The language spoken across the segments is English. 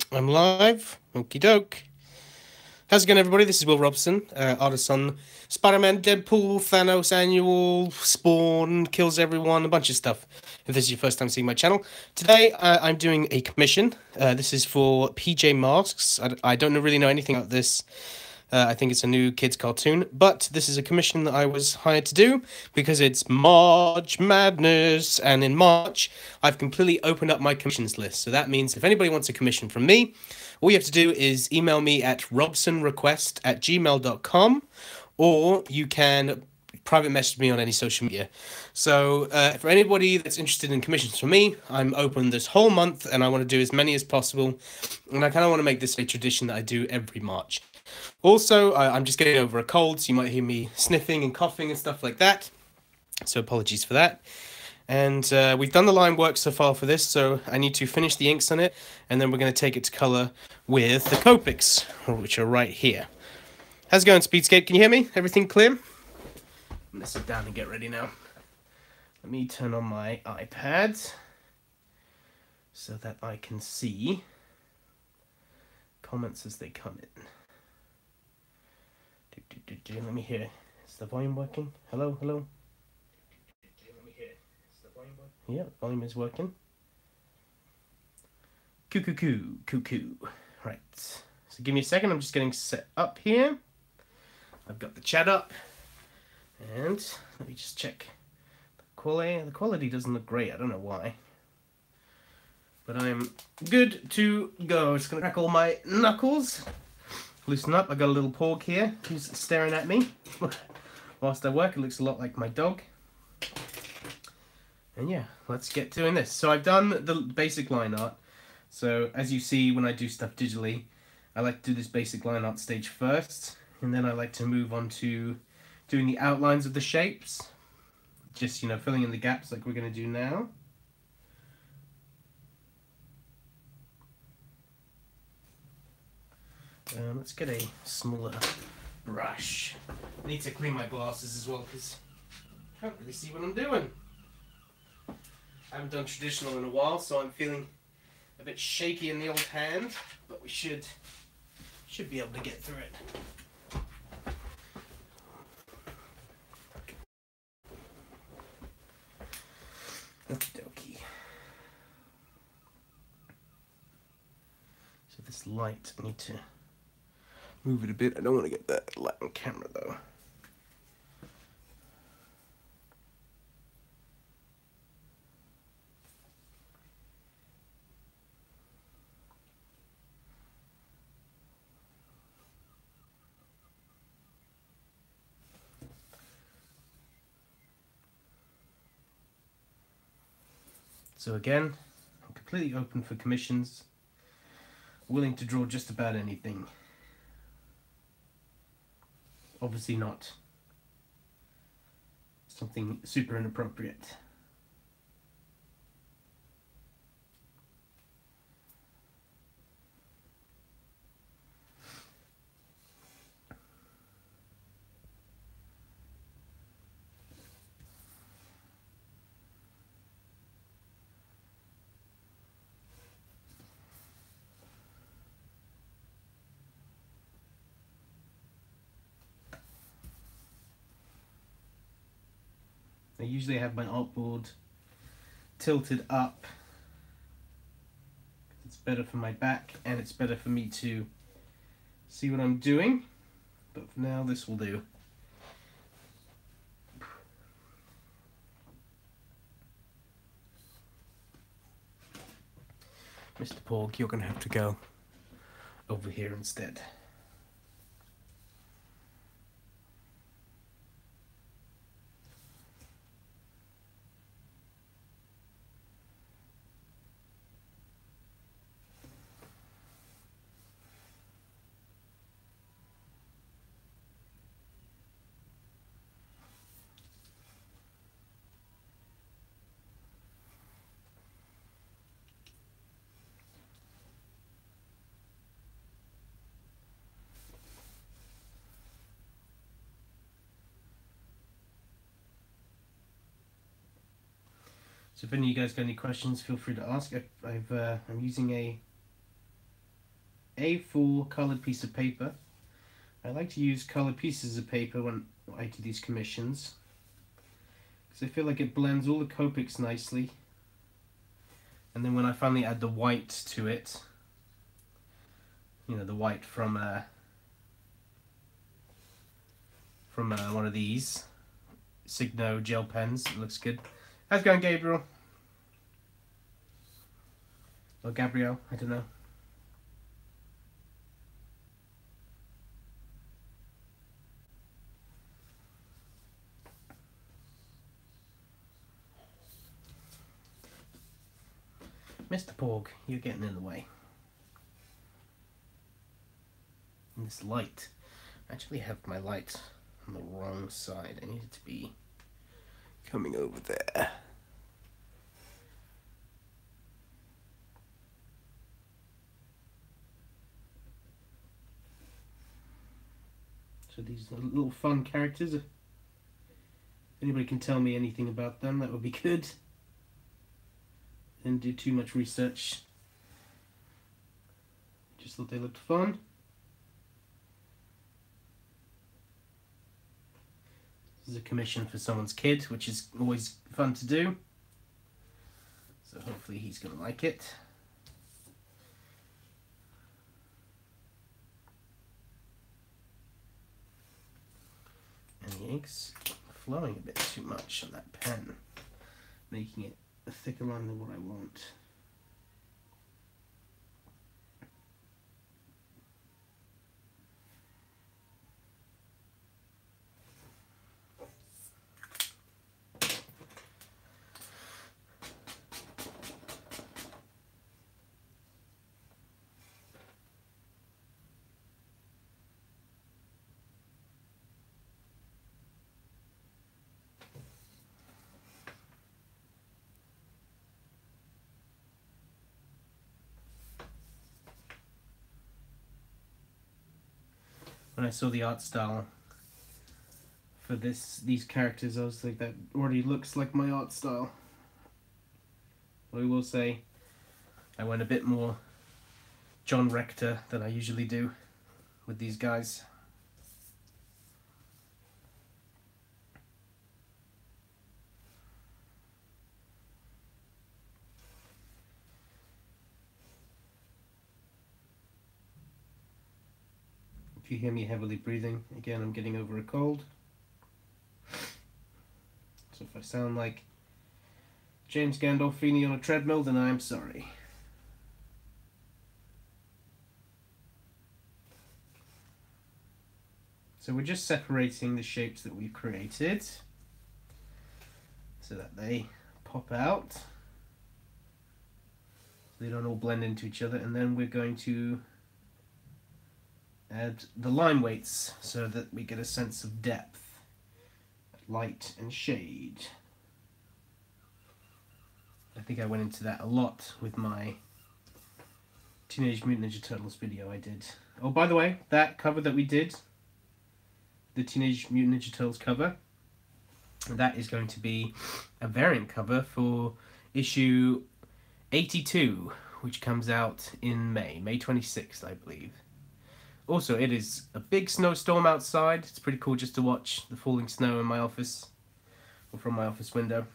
I'm live. Okie doke. How's it going, everybody? This is Will Robson, artist on Spider-Man, Deadpool, Thanos Annual, Spawn, Kills Everyone, a bunch of stuff. If this is your first time seeing my channel. Today, I'm doing a commission. This is for PJ Masks. I don't really know anything about this. I think it's a new kids cartoon, but this is a commission that I was hired to do because it's March Madness, and in March I've completely opened up my commissions list. So that means if anybody wants a commission from me, all you have to do is email me at robsonrequest@gmail.com, or you can private message me on any social media. So for anybody that's interested in commissions from me, I'm open this whole month and I want to do as many as possible, and I kind of want to make this a tradition that I do every March. Also, I'm just getting over a cold, so you might hear me sniffing and coughing and stuff like that. So apologies for that. And we've done the line work so far for this, so I need to finish the inks on it, and then we're going to take it to colour with the Copics, which are right here. How's it going, Speedscape? Can you hear me? Everything clear? I'm going to sit down and get ready now. Let me turn on my iPad so that I can see comments as they come in. Let me hear. Is the volume working? Hello, hello. Let me hear. Is the volume working? Yeah, volume is working. Cuckoo. Right. So give me a second. I'm just getting set up here. I've got the chat up, and let me just check the quality. The quality doesn't look great. I don't know why, but I'm good to go. Just gonna crack all my knuckles. Loosen up. I got a little porg here who's staring at me whilst I work. It looks a lot like my dog. And yeah, let's get doing this. So I've done the basic line art. So as you see, when I do stuff digitally, I like to do this basic line art stage first, and then I like to move on to doing the outlines of the shapes. Just, you know, filling in the gaps like we're going to do now. Let's get a smaller brush. I need to clean my glasses as well because I can't really see what I'm doing. I haven't done traditional in a while, so I'm feeling a bit shaky in the old hand, but we should be able to get through it. Okie dokie. So this light, I need to move it a bit. I don't want to get that light on camera though. So again, I'm completely open for commissions, willing to draw just about anything. Obviously not something super inappropriate. I usually have my artboard tilted up. It's better for my back and it's better for me to see what I'm doing. But for now, this will do. Mr. Porg, you're going to have to go over here instead. So if any of you guys got any questions, feel free to ask. I'm using a A4 coloured piece of paper. I like to use coloured pieces of paper when I do these commissions, because I feel like it blends all the Copics nicely. And then when I finally add the white to it, you know, the white from one of these Signo gel pens, it looks good. How's it going, Gabriel? Or Gabrielle, I don't know. Mr. Porg, you're getting in the way. And this light. I actually have my light on the wrong side. I need it to be coming over there. So these are little fun characters. If anybody can tell me anything about them, that would be good. Didn't do too much research. Just thought they looked fun. This is a commission for someone's kid, which is always fun to do. So hopefully he's going to like it. And the ink's flowing a bit too much on that pen, making it a thicker line than what I want. When I saw the art style for these characters, I was like, that already looks like my art style. I will say I went a bit more John Rector than I usually do with these guys. If you hear me heavily breathing, again, I'm getting over a cold. So if I sound like James Gandolfini on a treadmill, then I'm sorry. So we're just separating the shapes that we've created so that they pop out. So they don't all blend into each other, and then we're going to add the line weights so that we get a sense of depth, light and shade. I think I went into that a lot with my Teenage Mutant Ninja Turtles video I did. Oh, by the way, that cover that we did, the Teenage Mutant Ninja Turtles cover, that is going to be a variant cover for issue 82, which comes out in May 26th, I believe. Also, it is a big snowstorm outside. It's pretty cool just to watch the falling snow in my office, or from my office window.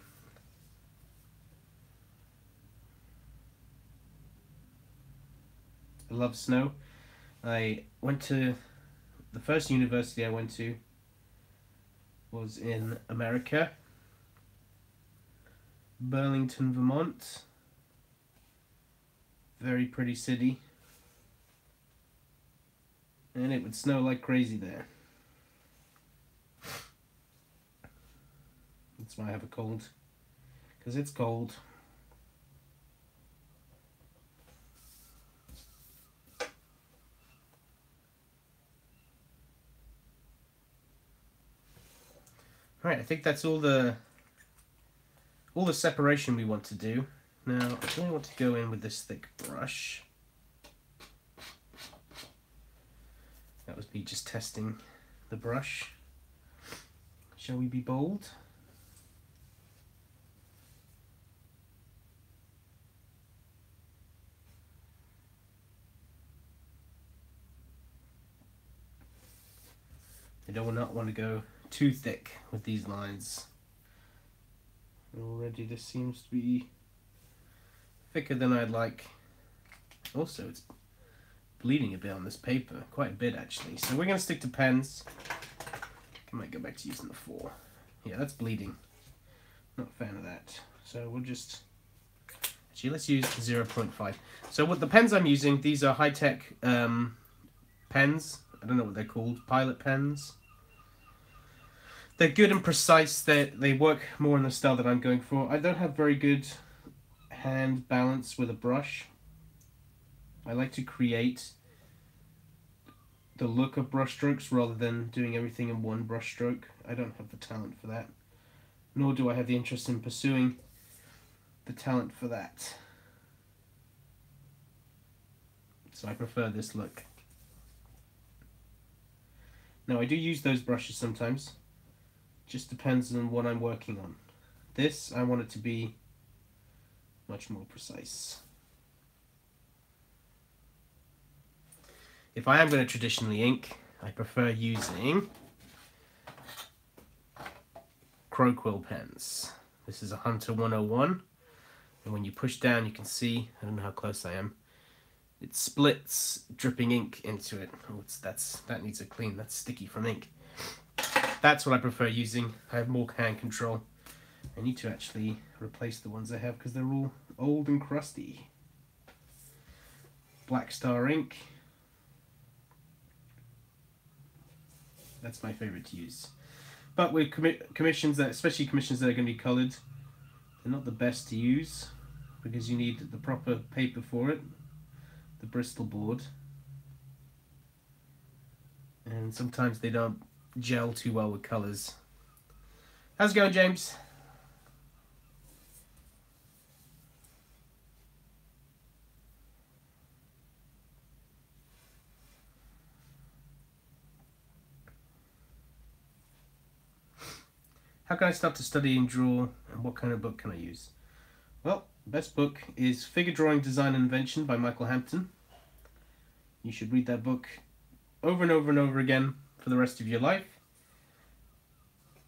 I love snow. I went to, the first university I went to was in America, Burlington, Vermont. Very pretty city. And it would snow like crazy there. That's why I have a cold, because it's cold. Alright, I think that's all the separation we want to do. Now, I really want to go in with this thick brush. That was me just testing the brush. Shall we be bold? I do not want to go too thick with these lines. Already this seems to be thicker than I'd like. Also, it's bleeding a bit on this paper, quite a bit actually. So we're going to stick to pens. I might go back to using the 4. Yeah, that's bleeding. Not a fan of that. So we'll just... Actually, let's use 0.5. So what the pens I'm using, these are high-tech pens. I don't know what they're called. Pilot pens. They're good and precise. They work more in the style that I'm going for. I don't have very good hand balance with a brush. I like to create the look of brush strokes rather than doing everything in one brush stroke. I don't have the talent for that. Nor do I have the interest in pursuing the talent for that. So I prefer this look. Now I do use those brushes sometimes. Just depends on what I'm working on. This, I want it to be much more precise. If I am going to traditionally ink, I prefer using crow quill pens. This is a Hunter 101. And when you push down, you can see, I don't know how close I am, it splits dripping ink into it. Oh, that needs a clean, that's sticky from ink. That's what I prefer using. I have more hand control. I need to actually replace the ones I have because they're all old and crusty. Black Star ink. That's my favorite to use. But with commissions, especially commissions that are going to be coloured, they're not the best to use because you need the proper paper for it, the Bristol board, and sometimes they don't gel too well with colours. How's it going, James? How can I start to study and draw, and what kind of book can I use? Well, the best book is Figure Drawing, Design and Invention by Michael Hampton. You should read that book over and over and over again for the rest of your life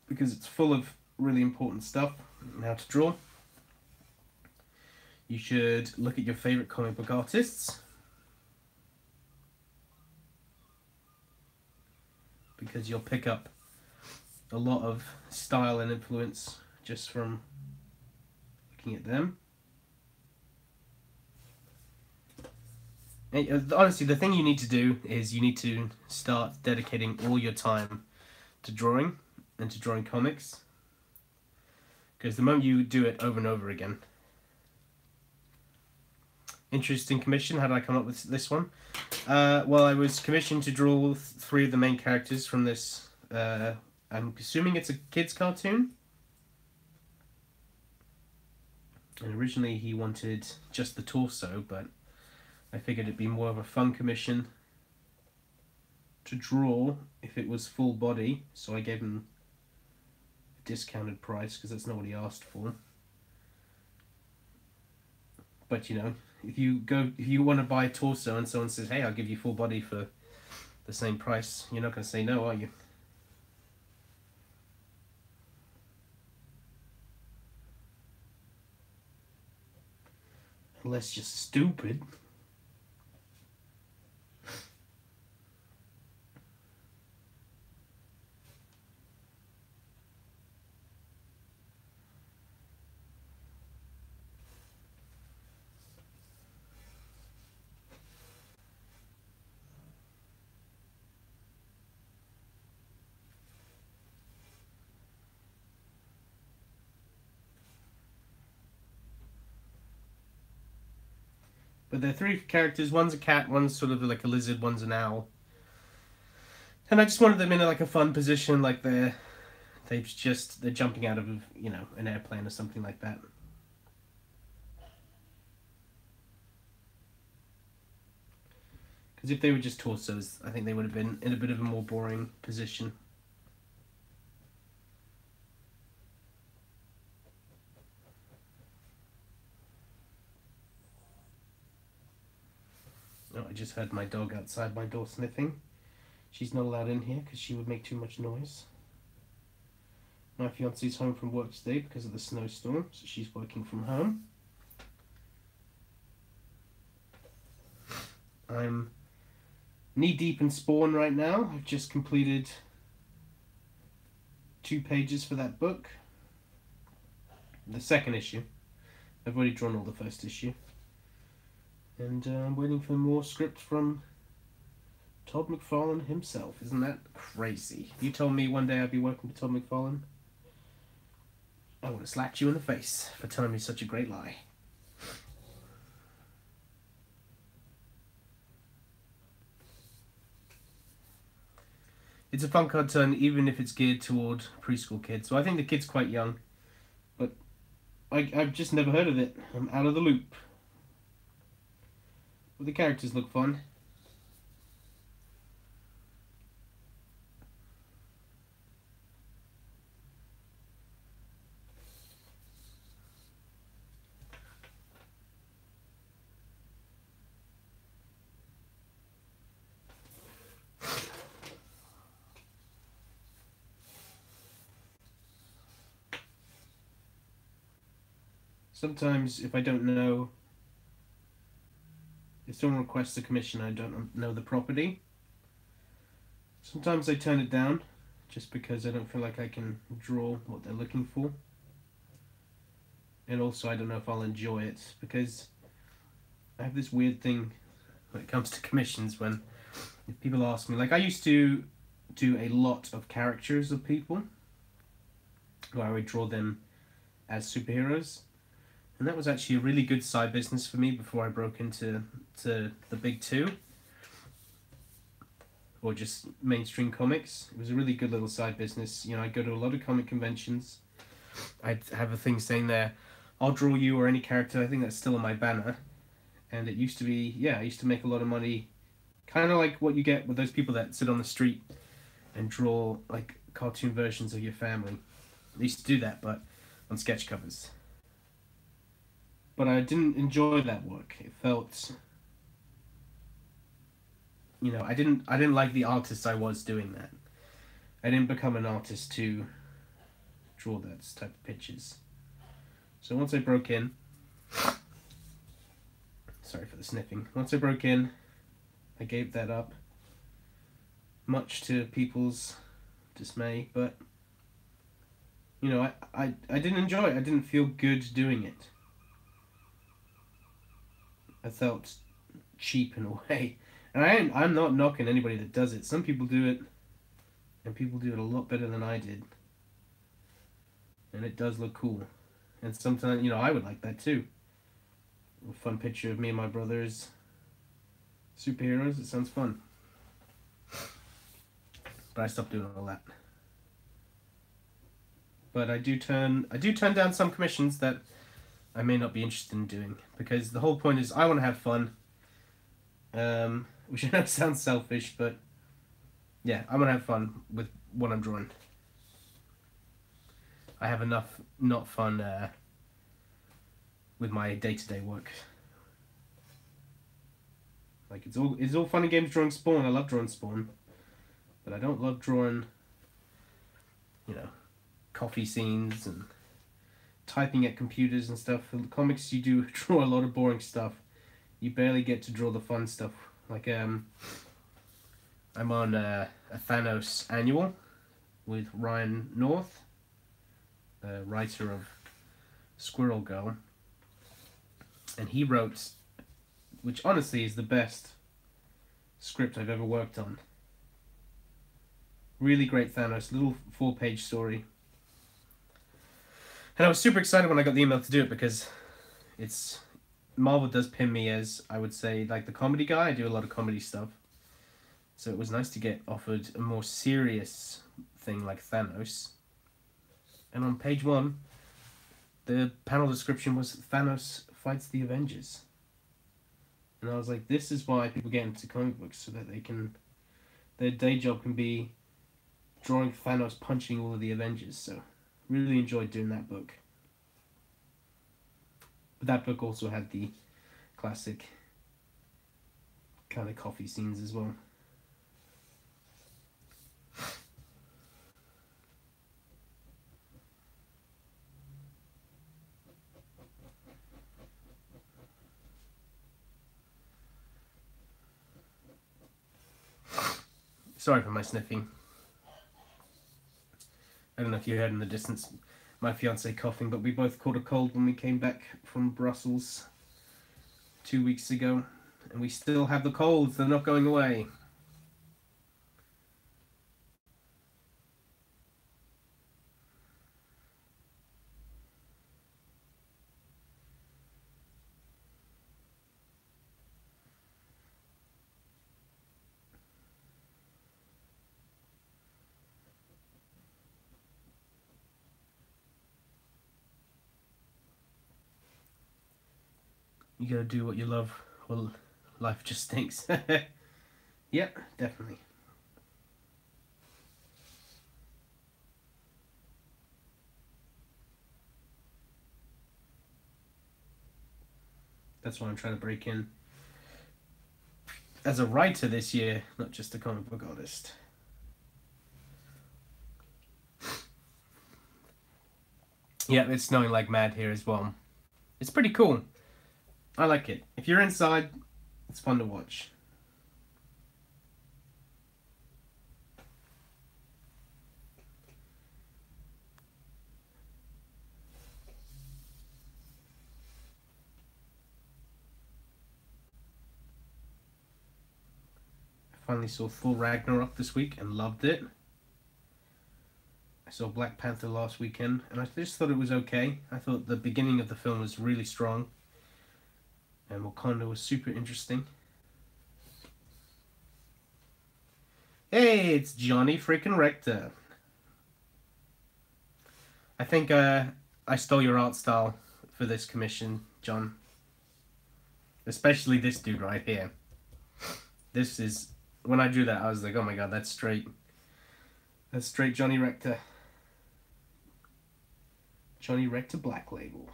because it's full of really important stuff on how to draw. You should look at your favorite comic book artists because you'll pick up a lot of style and influence just from looking at them. And honestly, the thing you need to do is you need to start dedicating all your time to drawing and to drawing comics, because the moment you do it over and over again. Interesting commission. How did I come up with this one? Well, I was commissioned to draw 3 of the main characters from this. I'm assuming it's a kid's cartoon. And originally he wanted just the torso, but I figured it'd be more of a fun commission to draw if it was full body, so I gave him a discounted price because that's not what he asked for. But you know, if you want to buy a torso and someone says, "Hey, I'll give you full body for the same price," you're not going to say no, are you? Unless you're stupid. But there are 3 characters. One's a cat, one's sort of like a lizard, one's an owl. And I just wanted them in like a fun position, like they're jumping out of, you know, an airplane or something like that. Because if they were just torsos, I think they would have been in a bit of a more boring position. Oh, I just heard my dog outside my door sniffing. She's not allowed in here because she would make too much noise. My fiance's home from work today because of the snowstorm, so she's working from home. I'm knee-deep in Spawn right now. I've just completed 2 pages for that book. The second issue. I've already drawn all the first issue. And I'm waiting for more script from Todd McFarlane himself. Isn't that crazy? You told me one day I'd be working with Todd McFarlane. I would have slapped you in the face for telling me such a great lie. It's a fun cartoon, even if it's geared toward preschool kids. So I think the kid's quite young. But I've just never heard of it. I'm out of the loop. But the characters look fun. Sometimes, if I don't know, if someone requests a commission, I don't know the property. Sometimes I turn it down, just because I don't feel like I can draw what they're looking for. And also, I don't know if I'll enjoy it, because I have this weird thing when it comes to commissions when if people ask me, like I used to do a lot of caricatures of people, where I would draw them as superheroes. And that was actually a really good side business for me before I broke into the big two. Or just mainstream comics. It was a really good little side business. You know, I'd go to a lot of comic conventions. I'd have a thing saying there, I'll draw you or any character. I think that's still on my banner. And it used to be, yeah, I used to make a lot of money. Kind of like what you get with those people that sit on the street and draw like cartoon versions of your family. I used to do that, but on sketch covers. But I didn't enjoy that work. It felt, you know, I didn't like the artist I was doing that. I didn't become an artist to draw that type of pictures. So once I broke in, sorry for the sniffing. Once I broke in, I gave that up, much to people's dismay. But you know, I didn't enjoy it. I didn't feel good doing it. I felt cheap in a way. And I'm not knocking anybody that does it. Some people do it, and people do it a lot better than I did. And it does look cool. And sometimes, you know, I would like that too. A fun picture of me and my brothers, superheroes, it sounds fun. But I stopped doing all that. But I do turn down some commissions that I may not be interested in doing, because the whole point is I want to have fun, which I know sounds selfish, but yeah, I want to have fun with what I'm drawing. I have enough not fun with my day-to-day work. Like it's all fun and games drawing Spawn. I love drawing Spawn, but I don't love drawing, you know, coffee scenes and typing at computers and stuff. For the comics, you do draw a lot of boring stuff. You barely get to draw the fun stuff. Like I'm on a Thanos annual with Ryan North, the writer of Squirrel Girl, and he wrote, which honestly is the best script I've ever worked on. Really great Thanos, little 4-page story. And I was super excited when I got the email to do it, because it's Marvel does pin me as, I would say, like the comedy guy. I do a lot of comedy stuff. So it was nice to get offered a more serious thing like Thanos. And on page 1, the panel description was Thanos fights the Avengers. And I was like, this is why people get into comic books, so that they can, their day job can be drawing Thanos punching all of the Avengers. So really enjoyed doing that book. But that book also had the classic kind of coffee scenes as well. Sorry for my sniffing. I don't know if you heard in the distance my fiance coughing, but we both caught a cold when we came back from Brussels 2 weeks ago. And we still have the colds, they're not going away. You gotta do what you love, well, life just stinks. Yep, definitely. That's why I'm trying to break in as a writer this year, not just a comic book artist. Yeah, it's snowing like mad here as well. It's pretty cool. I like it. If you're inside, it's fun to watch. I finally saw full Ragnarok this week and loved it. I saw Black Panther last weekend and I just thought it was okay. I thought the beginning of the film was really strong and Wakanda was super interesting. Hey, it's Johnny freaking Rector. I think I stole your art style for this commission, John. Especially this dude right here. This is, when I drew that, I was like, oh my god, that's straight. That's straight Johnny Rector. Johnny Rector Black Label.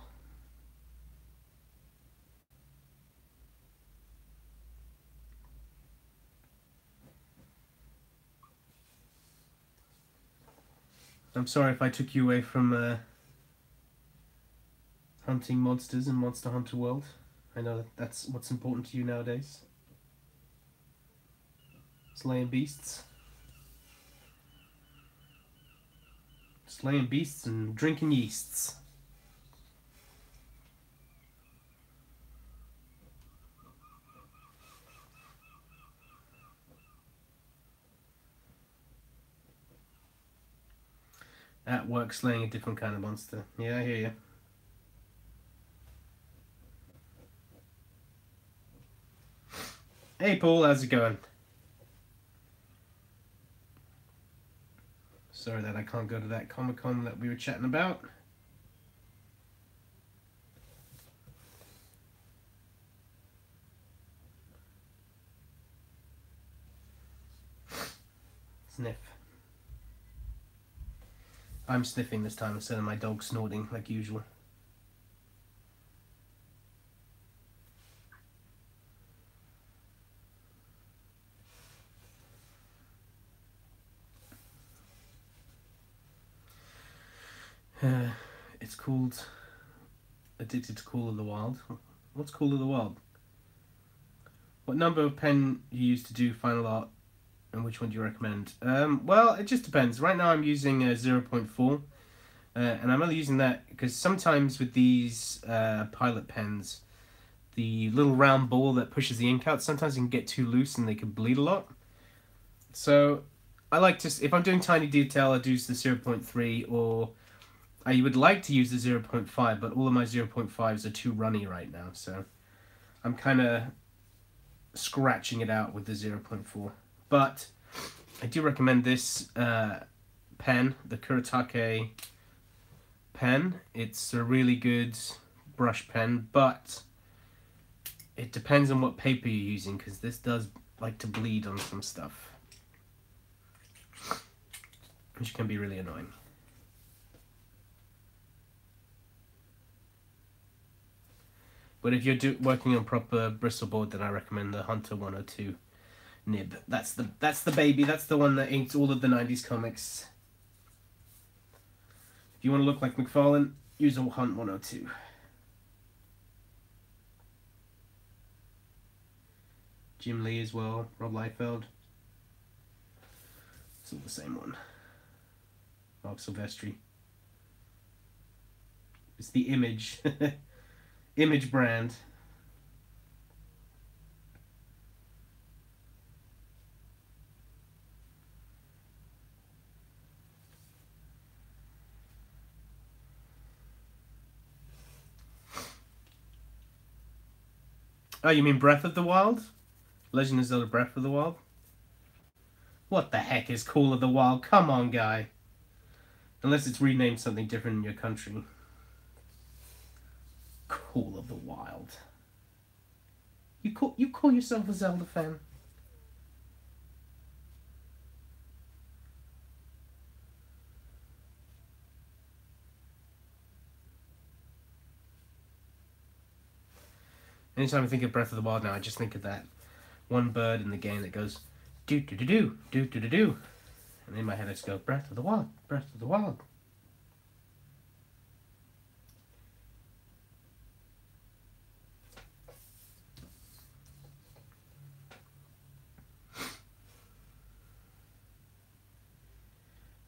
I'm sorry if I took you away from hunting monsters in Monster Hunter World. I know that's what's important to you nowadays. Slaying beasts. Slaying beasts and drinking yeasts. At work, slaying a different kind of monster. Yeah, I hear you. Hey Paul, how's it going? Sorry that I can't go to that Comic-Con that we were chatting about. Sniff. I'm sniffing this time instead of my dog snorting like usual. It's called Addicted to Call of the Wild. What's Call of the Wild? What number of pen you use to do final art, and which one do you recommend? Well, it just depends. Right now I'm using 0.4, and I'm only using that because sometimes with these pilot pens, the little round ball that pushes the ink out, sometimes it can get too loose and they can bleed a lot. So I like to, if I'm doing tiny detail, I do the 0.3, or I would like to use the 0.5, but all of my 0.5s are too runny right now, so I'm kind of scratching it out with the 0.4. But I do recommend this pen, the Kuretake pen. It's a really good brush pen, but it depends on what paper you're using, because this does like to bleed on some stuff, which can be really annoying. But if you're working on proper bristle board, then I recommend the Hunter 102 nib. That's the baby. That's the one that inks all of the 90s comics. If you want to look like McFarlane, use a Hunt 102. Jim Lee as well, Rob Liefeld. It's all the same one. Mark Silvestri. It's the Image. Image brand. Oh, you mean Breath of the Wild? Legend of Zelda Breath of the Wild? What the heck is Call of the Wild? Come on, guy. Unless it's renamed something different in your country. Call of the Wild. You call yourself a Zelda fan? Anytime I think of Breath of the Wild now, I just think of that one bird in the game that goes do do do do do do do do, and in my head I just go Breath of the Wild, Breath of the Wild.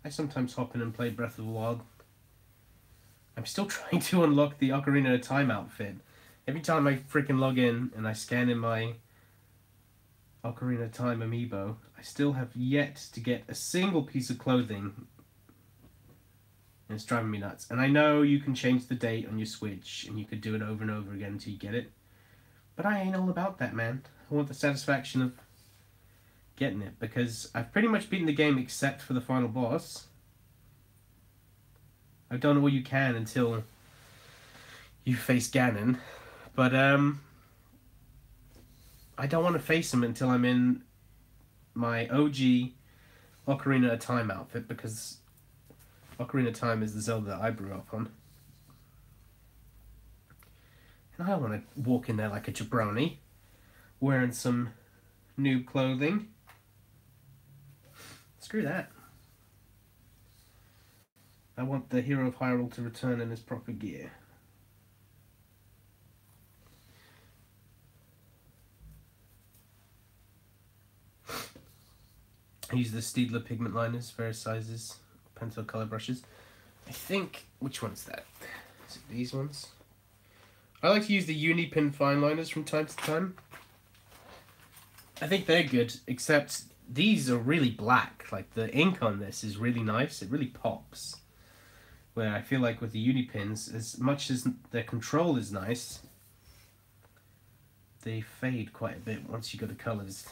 I sometimes hop in and play Breath of the Wild. I'm still trying to unlock the Ocarina of Time outfit. Every time I freaking log in and I scan in my Ocarina of Time amiibo, I still have yet to get a single piece of clothing. And it's driving me nuts. And I know you can change the date on your Switch and you could do it over and over again until you get it. But I ain't all about that, man. I want the satisfaction of getting it, because I've pretty much beaten the game except for the final boss. I've done all you can until you face Ganon. But, I don't want to face him until I'm in my OG Ocarina of Time outfit, because Ocarina of Time is the Zelda that I grew up on. And I don't want to walk in there like a jabroni, wearing some new clothing. Screw that. I want the hero of Hyrule to return in his proper gear. I use the Steedler pigment liners, various sizes, pencil color brushes. I think, which one's that? Is it these ones? I like to use the Unipin fine liners from time to time. I think they're good, except these are really black. Like, the ink on this is really nice. It really pops. Where I feel like with the Unipins, as much as their control is nice, they fade quite a bit once you go to colours.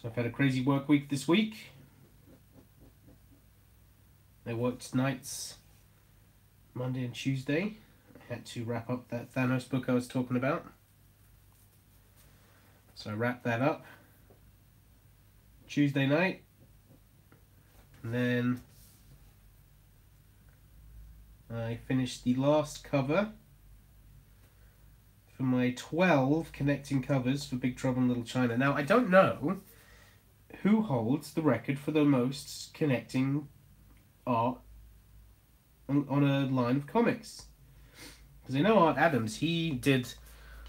So I've had a crazy work week this week. I worked nights Monday and Tuesday. I had to wrap up that Thanos book I was talking about. So I wrapped that up Tuesday night. And then I finished the last cover for my 12 connecting covers for Big Trouble in Little China. Now, I don't know who holds the record for the most connecting art on a line of comics. Because I know Art Adams, he did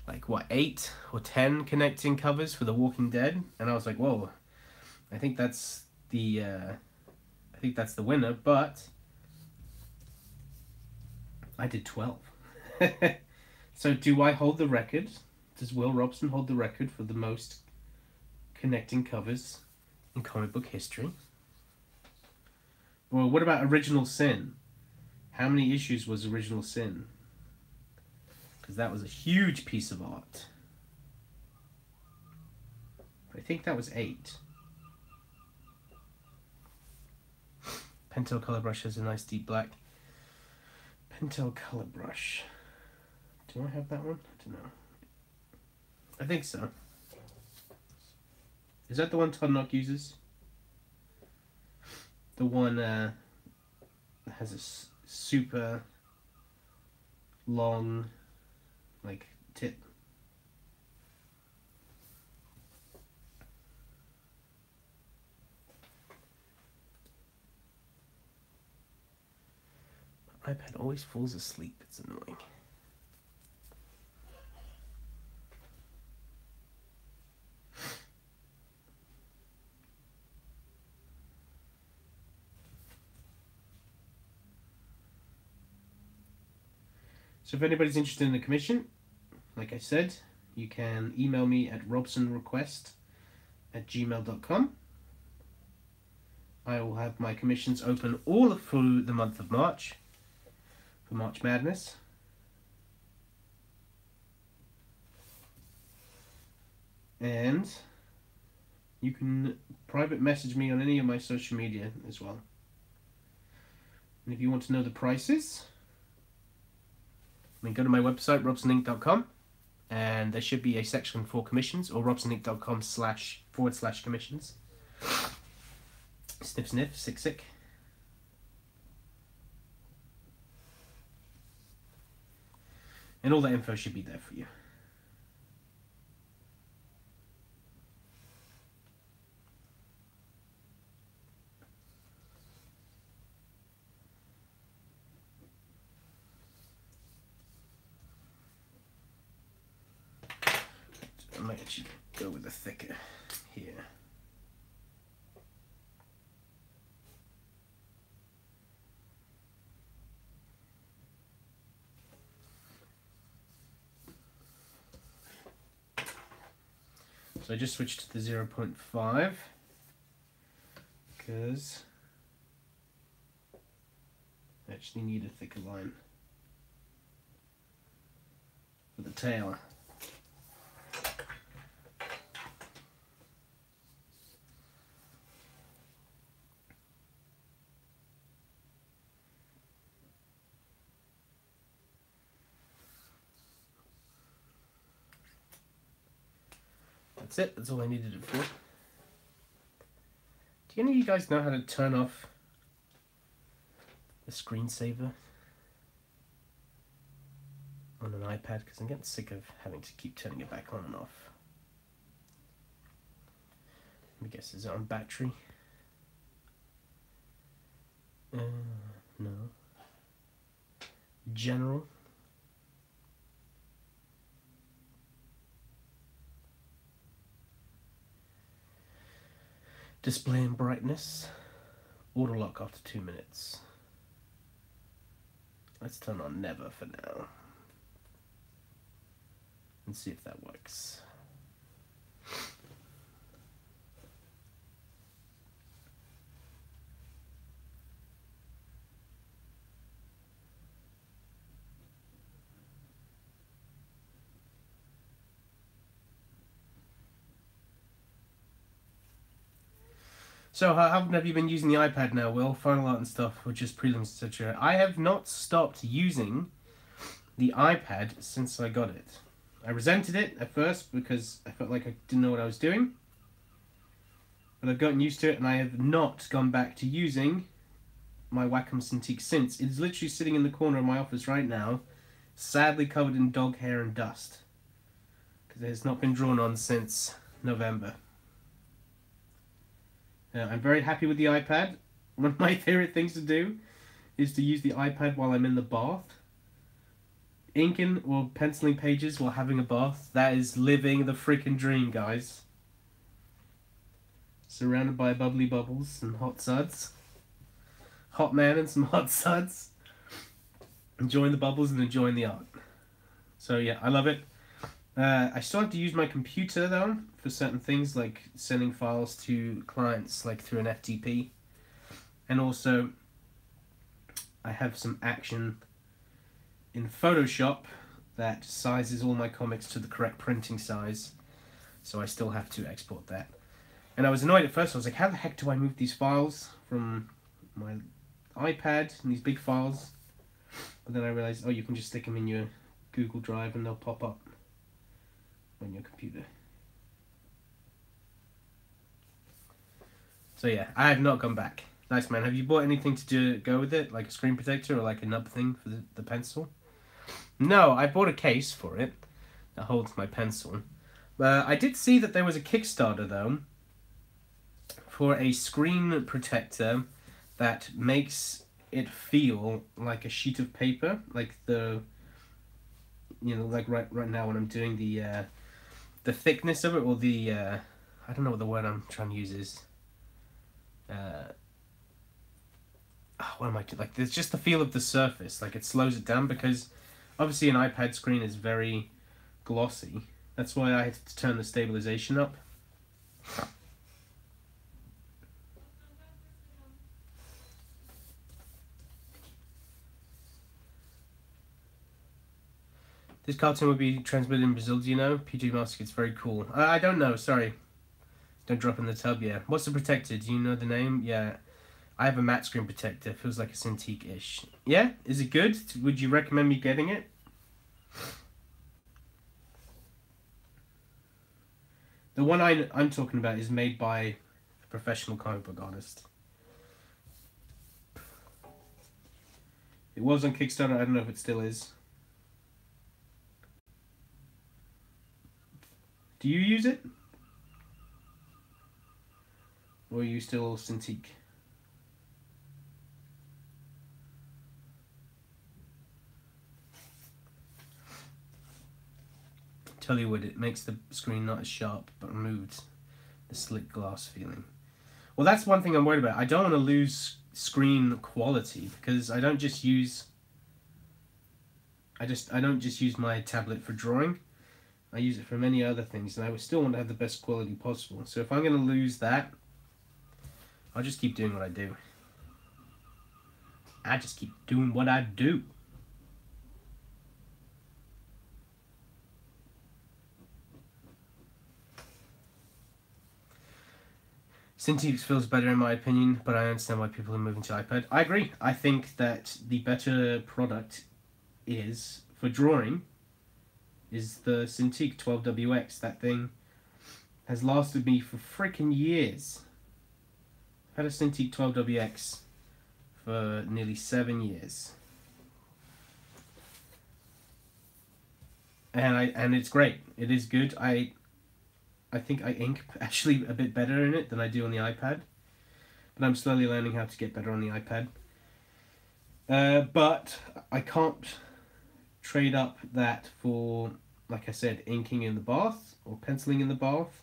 like, what, 8 or 10 connecting covers for The Walking Dead? And I was like, whoa, I think that's the winner, but I did 12. So do I hold the record? Does Will Robson hold the record for the most connecting covers in comic book history? Well, what about Original Sin? How many issues was Original Sin? Because that was a huge piece of art. I think that was 8. Pentel color brush has a nice deep black. Pentel color brush. Do I have that one? I don't know. I think so. Is that the one Todd Knock uses? The one that has a super long, like, tip. My iPad always falls asleep. It's annoying. So if anybody's interested in a commission, like I said, you can email me at robsonrequest@gmail.com. I will have my commissions open all through the month of March, for March Madness. And you can private message me on any of my social media as well. And if you want to know the prices, go to my website, robsoninc.com, and there should be a section for commissions, or robsoninc.com//commissions. Sniff, sniff, sick, sick. And all that info should be there for you. I might actually go with the thicker here. So I just switched to the 0.5 because I actually need a thicker line for the tail. That's it. That's all I needed it for. Do any of you guys know how to turn off the screensaver on an iPad? Because I'm getting sick of having to keep turning it back on and off. Let me guess, is it on battery? No. General? Display and brightness. Auto lock after 2 minutes. Let's turn on never for now. And see if that works. So how have you been using the iPad now, Will? Final art and stuff, or just prelims, etc. I have not stopped using the iPad since I got it. I resented it at first because I felt like I didn't know what I was doing. But I've gotten used to it, and I have not gone back to using my Wacom Cintiq since. It is literally sitting in the corner of my office right now, sadly covered in dog hair and dust. Because it has not been drawn on since November. I'm very happy with the iPad. One of my favorite things to do is to use the iPad while I'm in the bath. Inking or penciling pages while having a bath. That is living the freaking dream, guys. Surrounded by bubbly bubbles and hot suds. Hot man and some hot suds. Enjoying the bubbles and enjoying the art. So yeah, I love it. I still have to use my computer though for certain things like sending files to clients like through an FTP, and also I have some action in Photoshop that sizes all my comics to the correct printing size, so I still have to export that. And I was annoyed at first. I was like, how the heck do I move these files from my iPad and these big files? But then I realized, oh, you can just stick them in your Google Drive and they'll pop up on your computer. So yeah, I have not gone back. Nice, man. Have you bought anything to go with it, like a screen protector or like a nub thing for the pencil? No, I bought a case for it that holds my pencil. I did see that there was a Kickstarter, though, for a screen protector that makes it feel like a sheet of paper, like like right now when I'm doing the thickness of it, or I don't know what the word I'm trying to use is. What am I like? There's just the feel of the surface, like it slows it down, because obviously an iPad screen is very glossy. That's why I had to turn the stabilization up. This cartoon will be transmitted in Brazil, do you know? PG Mask, it's very cool. I don't know, sorry. Don't drop in the tub, yeah. What's the protector? Do you know the name? Yeah. I have a matte screen protector. Feels like a Cintiq-ish. Yeah? Is it good? Would you recommend me getting it? The one I'm talking about is made by a professional comic book artist. It was on Kickstarter. I don't know if it still is. Do you use it? Or are you still Cintiq? Tell you what, it makes the screen not as sharp, but removes the slick glass feeling. Well, that's one thing I'm worried about. I don't want to lose screen quality, because I don't just use my tablet for drawing. I use it for many other things, and I would still want to have the best quality possible. So if I'm going to lose that, I'll just keep doing what I do. I just keep doing what I do. Cintiq feels better in my opinion, but I understand why people are moving to iPad. I agree. I think that the better product is, for drawing, is the Cintiq 12WX. That thing has lasted me for freaking years. I've had a Cintiq 12WX for nearly 7 years. And it's great. It is good. I think I ink actually a bit better in it than I do on the iPad. But I'm slowly learning how to get better on the iPad. But I can't trade up that for, like I said, inking in the bath or penciling in the bath.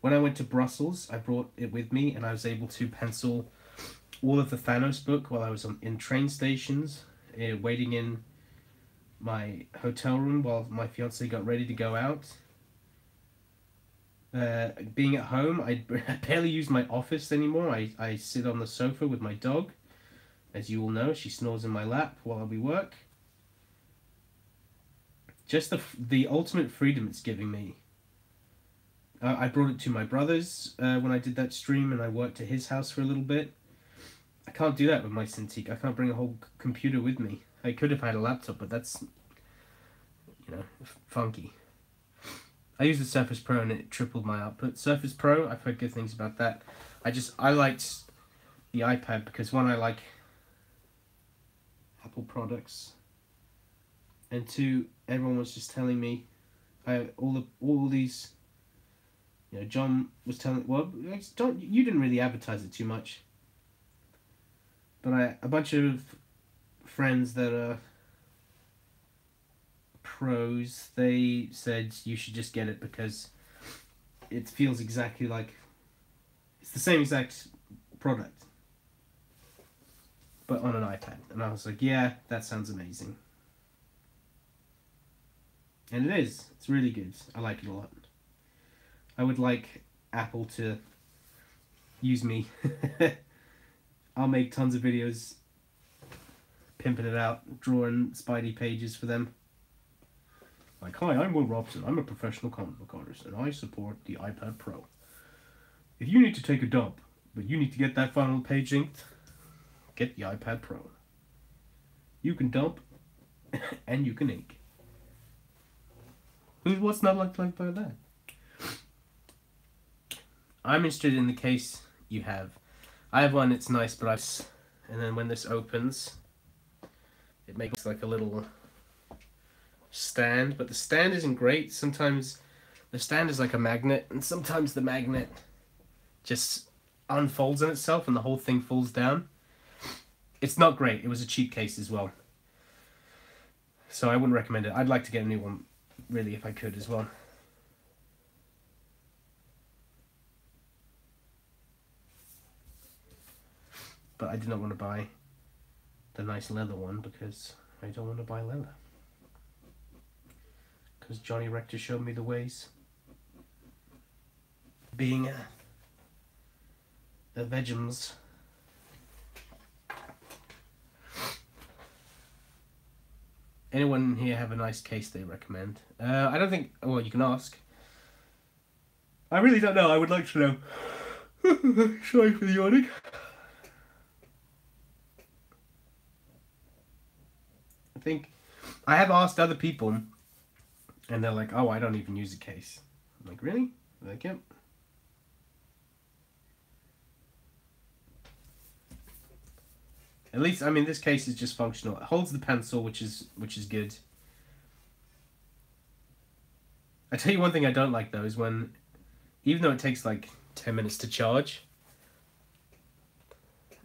When I went to Brussels, I brought it with me, and I was able to pencil all of the Thanos book while I was in train stations, waiting in my hotel room while my fiance got ready to go out. Being at home, I barely use my office anymore. I sit on the sofa with my dog. As you all know, she snores in my lap while we work. Just the ultimate freedom it's giving me. I brought it to my brother's when I did that stream, and I worked at his house for a little bit. I can't do that with my Cintiq. I can't bring a whole computer with me. I could have had a laptop, but that's, funky. I used the Surface Pro and it tripled my output. Surface Pro, I've heard good things about that. I liked the iPad because, one, I like Apple products, and two, everyone was just telling me, all these, John was telling, well, you didn't really advertise it too much, but a bunch of friends that are pros, they said you should just get it because it feels exactly like, it's the same exact product, but on an iPad. And I was like, yeah, that sounds amazing. And it is. It's really good. I like it a lot. I would like Apple to use me. I'll make tons of videos pimping it out, drawing Spidey pages for them. Like, hi, I'm Will Robson. I'm a professional comic book artist, and I support the iPad Pro. If you need to take a dump, but you need to get that final page inked, get the iPad Pro. You can dump, and you can ink. What's not like about that? I'm interested in the case you have. I have one, it's nice, but and then when this opens, it makes like a little stand, but the stand isn't great. Sometimes the stand is like a magnet, and sometimes the magnet just unfolds on itself and the whole thing falls down. It's not great. It was a cheap case as well. So I wouldn't recommend it. I'd like to get a new one, really, if I could as well. But I did not want to buy the nice leather one because I don't want to buy leather. Because Johnny Rector showed me the ways. Being a Vegans. Anyone here have a nice case they recommend? I don't think... Well, you can ask. I really don't know. I would like to know. Sorry for the yawning. I think... I have asked other people, and they're like, oh, I don't even use a case. I'm like, really? They're like, yep. At least, I mean, this case is just functional. It holds the pencil, which is good. I tell you one thing I don't like though is when, even though it takes like 10 minutes to charge,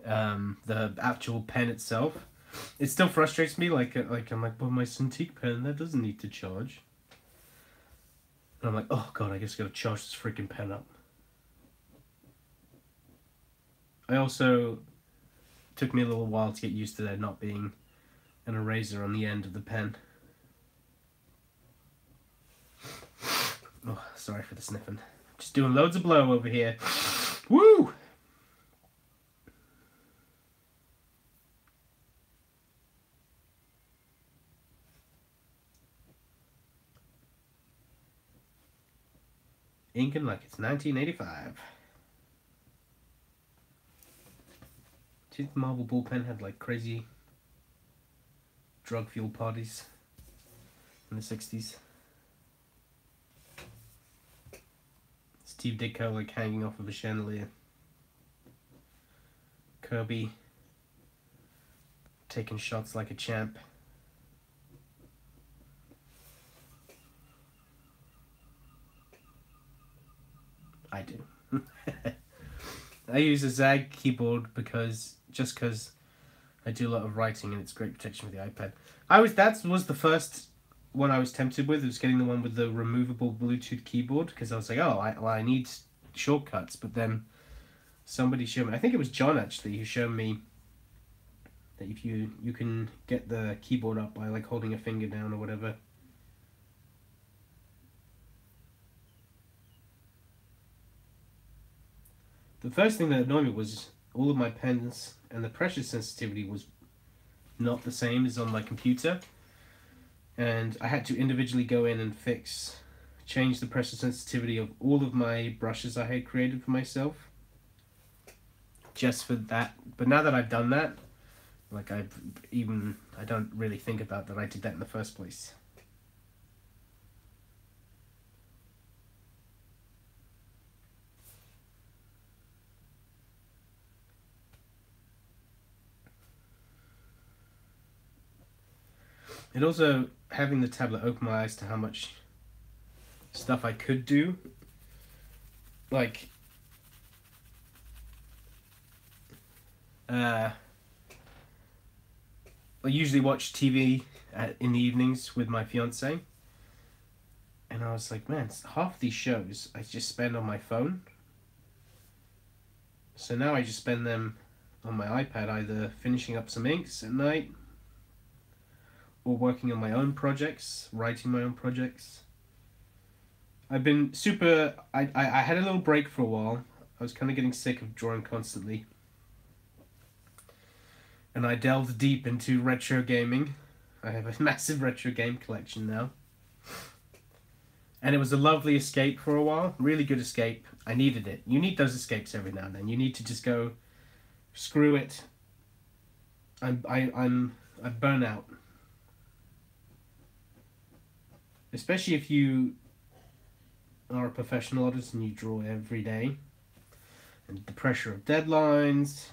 the actual pen itself, it still frustrates me. Like I'm like, well, my Cintiq pen that doesn't need to charge. And I'm like, oh god, I guess I gotta charge this freaking pen up. I also took me a little while to get used to there not being an eraser on the end of the pen. Oh, sorry for the sniffing. Just doing loads of blow over here. Woo! Inking like it's 1985. Do you think the Marble Ball Pen had like crazy drug fuel parties in the 60s? Steve Ditko like hanging off of a chandelier. Kirby taking shots like a champ. I do. I use a Zag keyboard because I do a lot of writing and it's great protection for the iPad. That was the first one I was tempted with. Was getting the one with the removable Bluetooth keyboard because I was like, oh, I need shortcuts. But then somebody showed me, I think it was John actually, who showed me that if you can get the keyboard up by like holding a finger down or whatever. The first thing that annoyed me was all of my pens and the pressure sensitivity was not the same as on my computer. And I had to individually go in and change the pressure sensitivity of all of my brushes I had created for myself. Just for that. But now that I've done that, like I don't really think about that I did that in the first place. And also, having the tablet opened my eyes to how much stuff I could do. Like, I usually watch TV in the evenings with my fiance. And I was like, man, half these shows I just spend on my phone. So now I just spend them on my iPad, either finishing up some inks at night, or working on my own projects, writing my own projects. I've been I had a little break for a while. I was kind of getting sick of drawing constantly. And I delved deep into retro gaming. I have a massive retro game collection now. And it was a lovely escape for a while. Really good escape. I needed it. You need those escapes every now and then. You need to just go, screw it. I burn out. Especially if you are a professional artist and you draw every day. And the pressure of deadlines,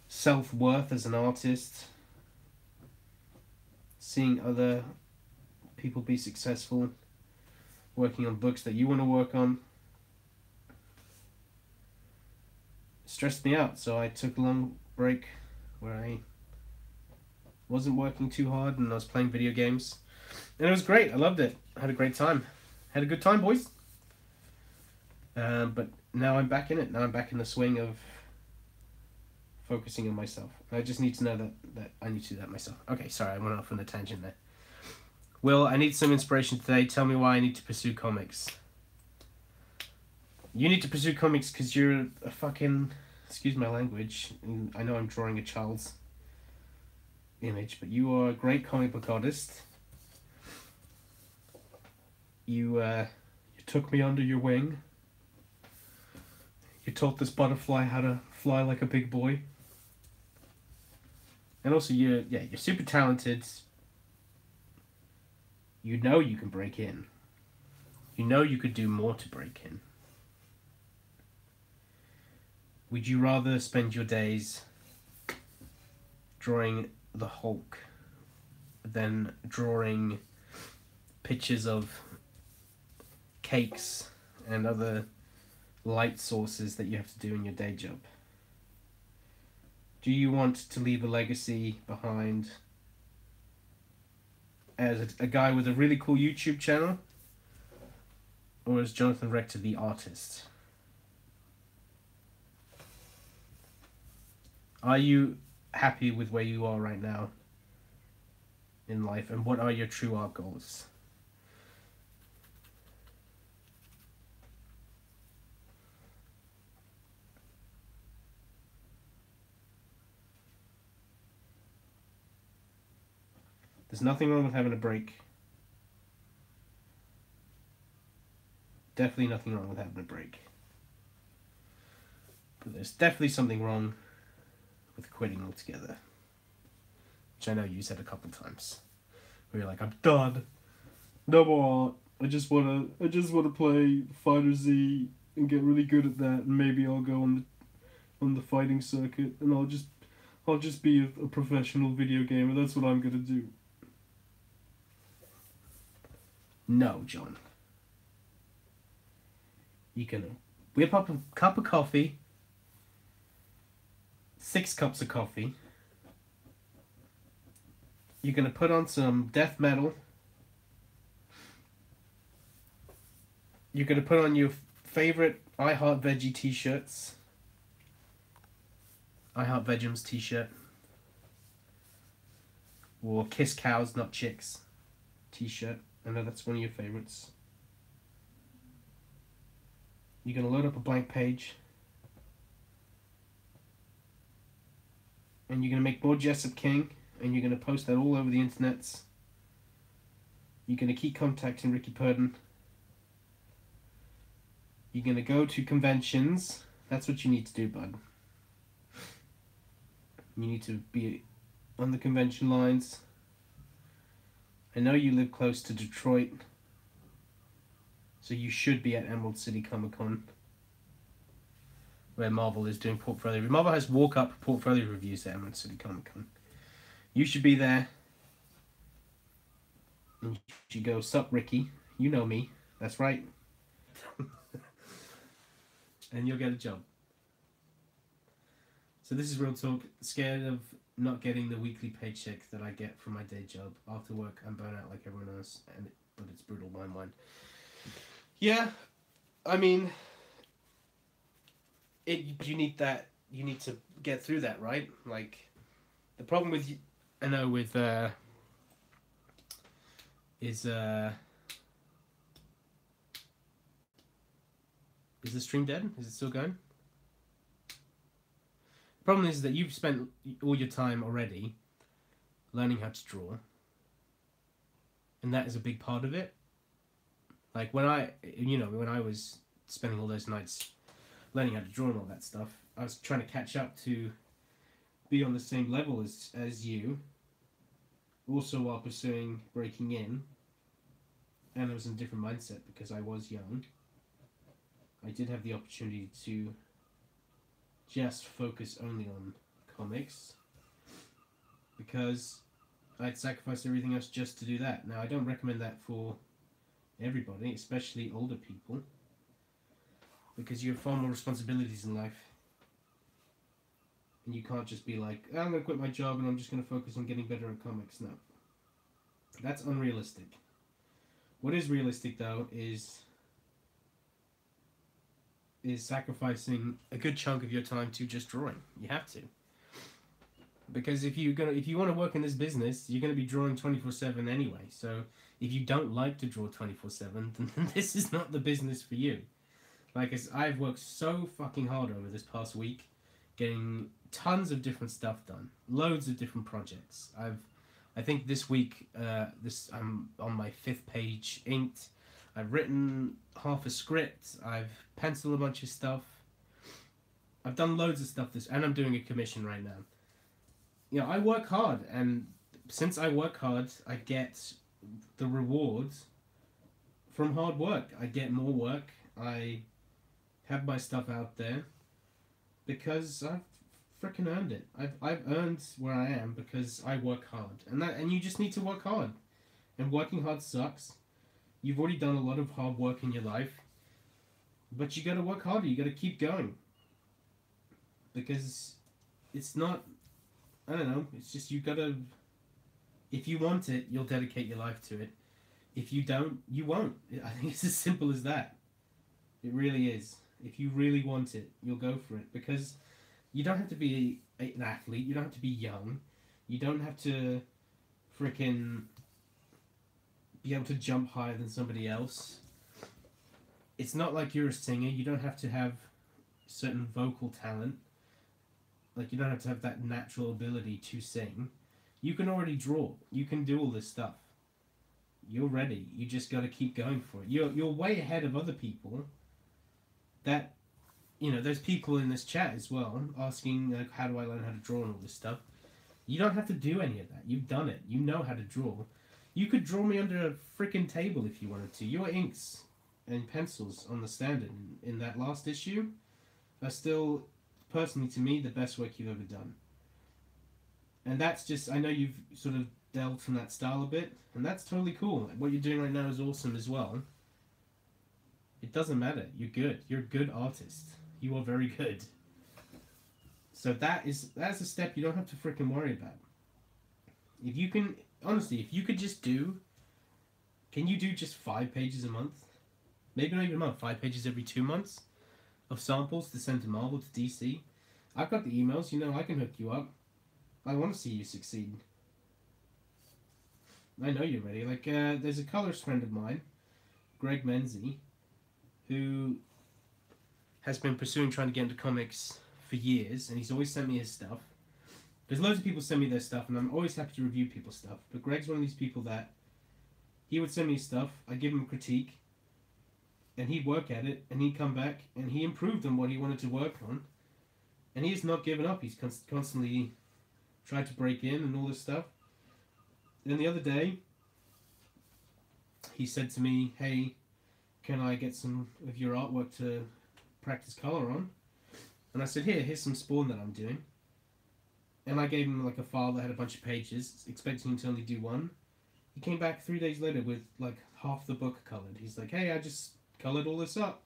self-worth as an artist, seeing other people be successful, working on books that you want to work on. It stressed me out, so I took a long break where I wasn't working too hard and I was playing video games. And it was great. I loved it. I had a great time. Had a good time, boys. But now I'm back in it. Now I'm back in the swing of focusing on myself. I just need to know that I need to do that myself. Okay, sorry, I went off on a tangent there. Will, I need some inspiration today. Tell me why I need to pursue comics. You need to pursue comics because you're a fucking... Excuse my language. I know I'm drawing a child's image, but you are a great comic book artist. You took me under your wing. You taught this butterfly how to fly like a big boy. And also, you're super talented. You know you can break in. You know you could do more to break in. Would you rather spend your days drawing the Hulk than drawing pictures of cakes and other light sources that you have to do in your day job? Do you want to leave a legacy behind as a guy with a really cool YouTube channel, or as Jonathan Rector the artist? Are you happy with where you are right now in life, and what are your true art goals? There's nothing wrong with having a break. Definitely nothing wrong with having a break. But there's definitely something wrong with quitting altogether. Which I know you said a couple times. Where you're like, I'm done. No more art. I just wanna play Fighter Z and get really good at that, and maybe I'll go on the fighting circuit, and I'll just be a professional video gamer. That's what I'm gonna do. No, John. You can whip up a cup of coffee, 6 cups of coffee. You're gonna put on some death metal. You're gonna put on your favorite I Heart Veggie t-shirts. I Heart Vegums t-shirt. Or Kiss Cows, Not Chicks t-shirt. I know that's one of your favorites. You're going to load up a blank page. And you're going to make more Jessup King. And you're going to post that all over the internets. You're going to keep contacting Ricky Purden. You're going to go to conventions. That's what you need to do, bud. You need to be on the convention lines. I know you live close to Detroit, so you should be at Emerald City Comic Con, where Marvel is doing portfolio. Marvel has walk-up portfolio reviews at Emerald City Comic Con. You should be there. And you should go, sup, Ricky? You know me. That's right. And you'll get a job. So this is real talk. Scared of not getting the weekly paycheck that I get from my day job. After work, I'm burnt out like everyone else, but it's brutal, my mind. Yeah, I mean, you need that. You need to get through that, right? Like, the problem with I know with is the stream dead? Is it still going? The problem is that you've spent all your time already learning how to draw, and that is a big part of it. Like when I was spending all those nights learning how to draw and all that stuff, I was trying to catch up to be on the same level as you, also while pursuing breaking in, and I was in a different mindset because I was young. I did have the opportunity to just focus only on comics because I'd sacrifice everything else just to do that. Now, I don't recommend that for everybody, especially older people, because you have far more responsibilities in life. And you can't just be like, oh, I'm going to quit my job and I'm just going to focus on getting better at comics. No. That's unrealistic. What is realistic, though, is sacrificing a good chunk of your time to just drawing. You have to. Because if you want to work in this business, you're going to be drawing 24/7 anyway. So if you don't like to draw 24/7, then this is not the business for you. Like, I've worked so fucking hard over this past week, getting tons of different stuff done, loads of different projects. I think this week, I'm on my 5th page inked. I've written half a script. I've penciled a bunch of stuff. I've done loads of stuff and I'm doing a commission right now. You know, I work hard, and since I work hard, I get the rewards from hard work. I get more work. I have my stuff out there because I've freaking earned it. I've earned where I am because I work hard, and you just need to work hard. And working hard sucks. You've already done a lot of hard work in your life, but you got to work harder. You got to keep going because it's not. I don't know. It's just you got to. If you want it, you'll dedicate your life to it. If you don't, you won't. I think it's as simple as that. It really is. If you really want it, you'll go for it. Because you don't have to be an athlete. You don't have to be young. You don't have to frickin' be able to jump higher than somebody else. It's not like you're a singer. You don't have to have certain vocal talent. Like, you don't have to have that natural ability to sing. You can already draw. You can do all this stuff. You're ready. You just got to keep going for it. You're way ahead of other people. That, you know, there's people in this chat as well asking, like, how do I learn how to draw and all this stuff. You don't have to do any of that. You've done it. You know how to draw. You could draw me under a freaking table if you wanted to. Your inks and pencils on the stand in that last issue are still, personally to me, the best work you've ever done. And that's just, I know you've sort of delved from that style a bit, and that's totally cool. What you're doing right now is awesome as well. It doesn't matter. You're good. You're a good artist. You are very good. So that's a step you don't have to freaking worry about. If you can, honestly, if you could just can you do just 5 pages a month? Maybe not even a month, 5 pages every 2 months of samples to send to Marvel, to DC. I've got the emails, you know, I can hook you up. I want to see you succeed. I know you're ready. Like, there's a colorist friend of mine, Greg Menzie, who has been pursuing trying to get into comics for years, and he's always sent me his stuff. There's loads of people send me their stuff, and I'm always happy to review people's stuff. But Greg's one of these people that he would send me stuff, I'd give him a critique, and he'd work at it, and he'd come back, and he improved on what he wanted to work on. And he has not given up. He's constantly tried to break in and all this stuff. And the other day, he said to me, hey, can I get some of your artwork to practice color on? And I said, here's some Spawn that I'm doing. And I gave him like a file that had a bunch of pages, expecting him to only do one. He came back 3 days later with like half the book colored. He's like, hey, I just colored all this up.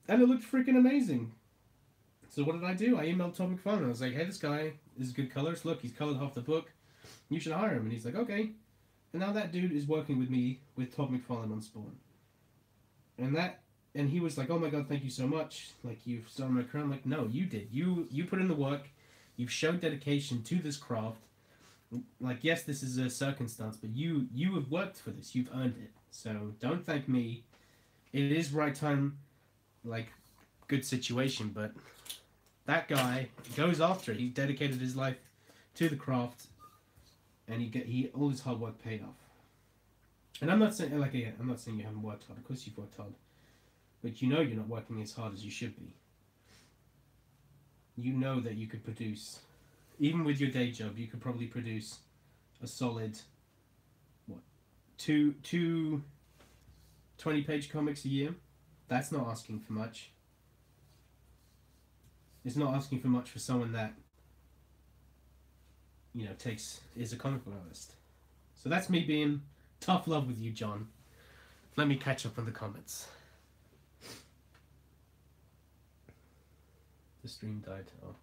And it looked freaking amazing. So what did I do? I emailed Todd McFarlane. I was like, hey, this guy is a good colorist. Look, he's colored half the book. You should hire him. And he's like, okay. And now that dude is working with me with Todd McFarlane on Spawn. And he was like, oh my god, thank you so much. Like, you've started my career. I'm like, no, you did. You put in the work. You've showed dedication to this craft. Like, yes, this is a circumstance, but you have worked for this. You've earned it. So don't thank me. It is right time, like, good situation, but that guy goes after it. He dedicated his life to the craft, and he all his hard work paid off. And I'm not saying, like, again, I'm not saying you haven't worked hard. Of course you've worked hard, but you know you're not working as hard as you should be. You know that you could produce, even with your day job, you could probably produce a solid, what, two 20-page comics a year. That's not asking for much. It's not asking for much for someone that, is a comic book artist. So that's me being tough love with you, John. Let me catch up on the comments. The stream died. Oh.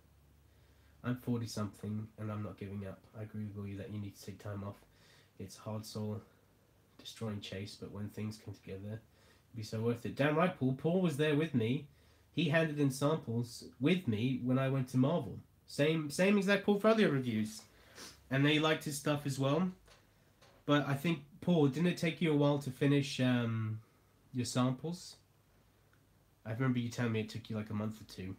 I'm 40 something and I'm not giving up. I agree with you that you need to take time off. It's hard soul destroying chase, but when things come together, it'd be so worth it. Damn right, Paul. Paul was there with me. He handed in samples with me when I went to Marvel. Same exact Paul for other reviews. And they liked his stuff as well. But I think, Paul, didn't it take you a while to finish your samples? I remember you telling me it took you like a month or two.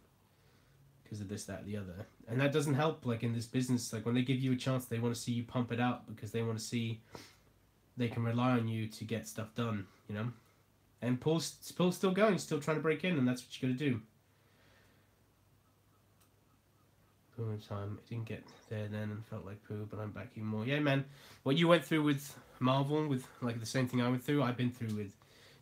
Because of this, that, the other. And that doesn't help, like, in this business. Like, when they give you a chance, they want to see you pump it out. Because they want to see they can rely on you to get stuff done, you know? And Paul's still going, still trying to break in, and that's what you got to do. Poo time. It didn't get there then and felt like poo, but I'm back even more. Yeah, man. What you went through with Marvel, with like the same thing I went through, I've been through with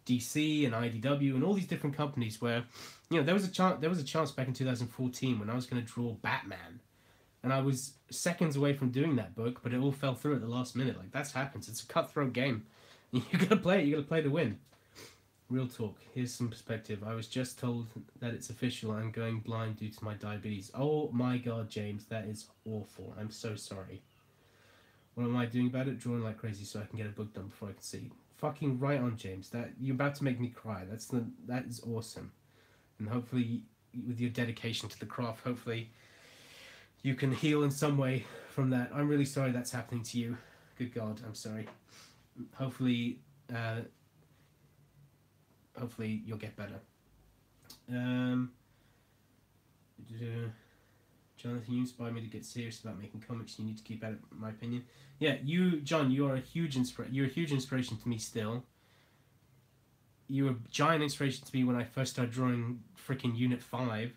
DC and IDW and all these different companies where, you know, there was a chance back in 2014 when I was going to draw Batman, and I was seconds away from doing that book, but it all fell through at the last minute. Like, that happens. It's a cutthroat game. You gotta play it. You gotta play to win. Real talk. Here's some perspective. I was just told that it's official. I'm going blind due to my diabetes. Oh my god, James, that is awful. I'm so sorry. What am I doing about it? Drawing like crazy so I can get a book done before I can see. Fucking right on, James. That you're about to make me cry. That is awesome. And hopefully, with your dedication to the craft, hopefully you can heal in some way from that. I'm really sorry that's happening to you. Good God, I'm sorry. Hopefully you'll get better. Jonathan, you inspired me to get serious about making comics. You need to keep at it, in my opinion. Yeah, John, you're a huge inspiration to me still. You were a giant inspiration to me when I first started drawing freaking Unit 5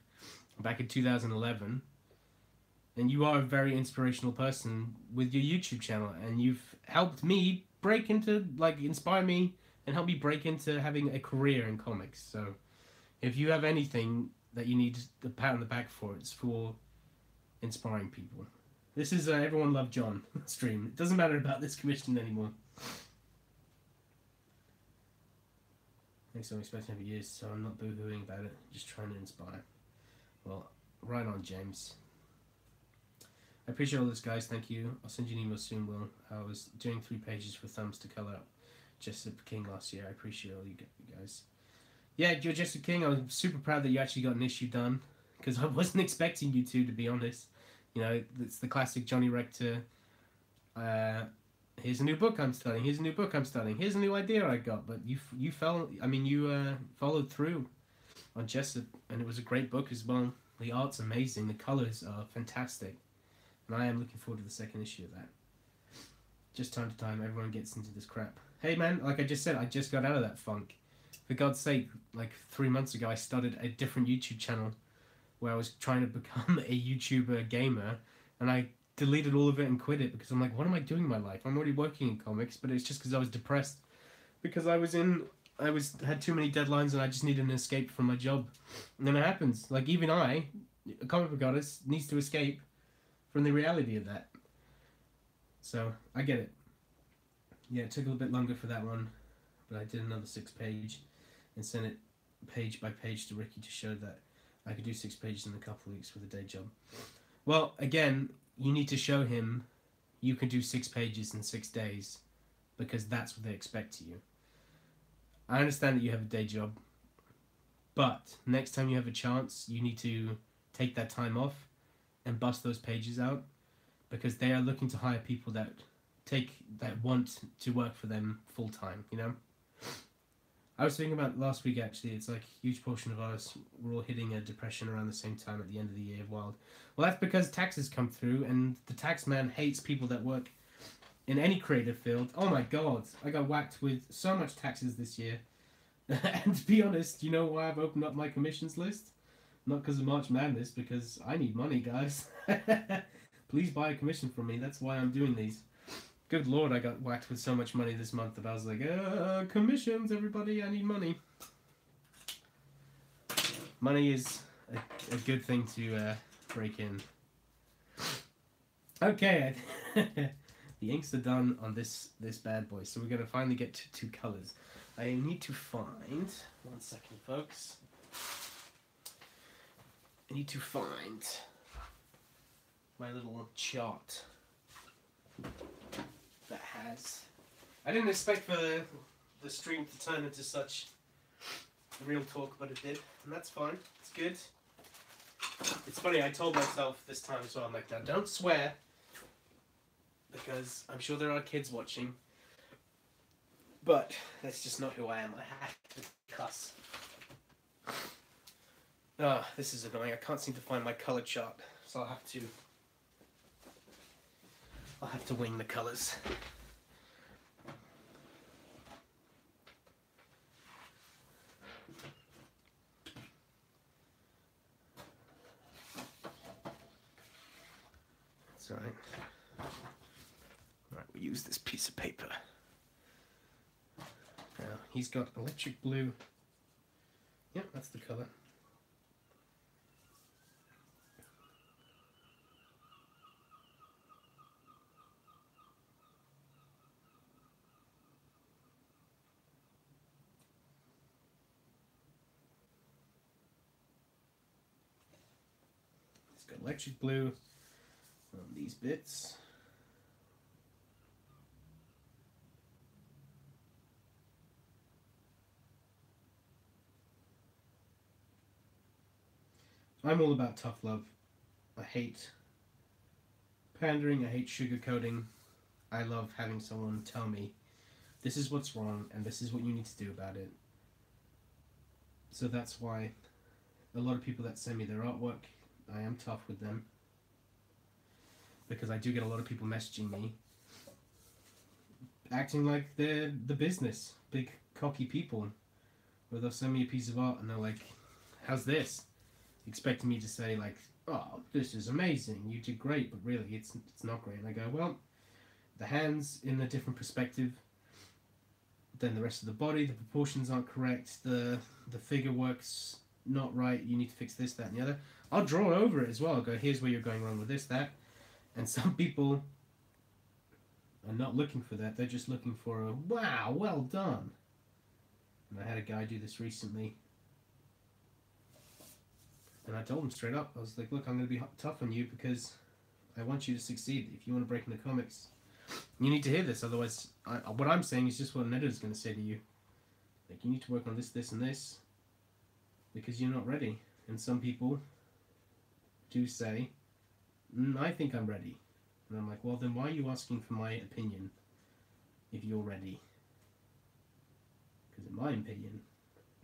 back in 2011. And you are a very inspirational person with your YouTube channel, and you've helped me break into, like, inspire me and help me break into having a career in comics. So if you have anything that you need a pat on the back for, it's for inspiring people. This is Everyone Love John stream. It doesn't matter about this commission anymore. Thanks, I'm expecting it for years, so I'm not boo-hooing about it, just trying to inspire. Well, right on, James. I appreciate all this, guys. Thank you. I'll send you an email soon, Will. I was doing 3 pages for Thumbs to color up Jessup King last year. I appreciate all you guys. Yeah, you're Jessup King. I was super proud that you actually got an issue done, because I wasn't expecting you to be honest. You know, it's the classic Johnny Rector. Here's a new book I'm starting. Here's a new book I'm starting. Here's a new idea I got. But you followed through on Jessup, and it was a great book as well. The art's amazing. The colors are fantastic. And I am looking forward to the second issue of that. Just time to time, everyone gets into this crap. Hey man, like I just said, I just got out of that funk. For God's sake, like 3 months ago, I started a different YouTube channel where I was trying to become a YouTuber gamer, and I deleted all of it and quit it because I'm like, what am I doing in my life? I'm already working in comics, but it's just because I was depressed because I had too many deadlines and I just needed an escape from my job. And then it happens. Like, even a comic book artist, needs to escape from the reality of that. So I get it. Yeah, it took a little bit longer for that one, but I did another 6-page and sent it page by page to Ricky to show that I could do 6 pages in a couple of weeks with a day job. Well, again, you need to show him you can do 6 pages in 6 days, because that's what they expect of you. I understand that you have a day job, but next time you have a chance, you need to take that time off and bust those pages out, because they are looking to hire people that want to work for them full time, you know? I was thinking about last week, actually. It's like a huge portion of us, we're all hitting a depression around the same time at the end of the year of Wild. Well, that's because taxes come through, and the tax man hates people that work in any creative field. Oh my god, I got whacked with so much taxes this year. And to be honest, you know why I've opened up my commissions list? Not because of March Madness, because I need money, guys. Please buy a commission from me. That's why I'm doing these. Good lord, I got whacked with so much money this month that I was like, commissions, everybody, I need money. Money is a good thing to break in. Okay, the inks are done on this bad boy, so we're gonna finally get to two colors. I need to find 1 second, folks. I need to find my little chart that has. I didn't expect for the stream to turn into such real talk, but it did, and that's fine. It's good. It's funny. I told myself this time as well. I'm like, now don't swear, because I'm sure there are kids watching. But that's just not who I am. I have to cuss. Ah, this is annoying. I can't seem to find my color chart, so I'll have to wing the colors. That's all right. All right, we use this piece of paper. Now he's got electric blue. Yep, that's the color. It's got electric blue on these bits. I'm all about tough love. I hate pandering, I hate sugarcoating. I love having someone tell me, this is what's wrong and this is what you need to do about it. So that's why a lot of people that send me their artwork, I am tough with them. Because I do get a lot of people messaging me, acting like they're the business, big cocky people. Where they'll send me a piece of art and they're like, how's this? Expecting me to say like, oh, this is amazing, you did great, but really it's not great. And I go, well, the hand's in a different perspective than the rest of the body, the proportions aren't correct, the figure works not right, you need to fix this, that, and the other. I'll draw over it as well. I'll go, here's where you're going wrong with this, that. And some people are not looking for that, they're just looking for a, wow, well done. And I had a guy do this recently. And I told him straight up, I was like, look, I'm going to be tough on you because I want you to succeed. If you want to break into comics, you need to hear this. Otherwise, what I'm saying is just what an editor's going to say to you. Like, you need to work on this, this, and this because you're not ready. And some people do say, I think I'm ready. And I'm like, well, then why are you asking for my opinion if you're ready? Because in my opinion,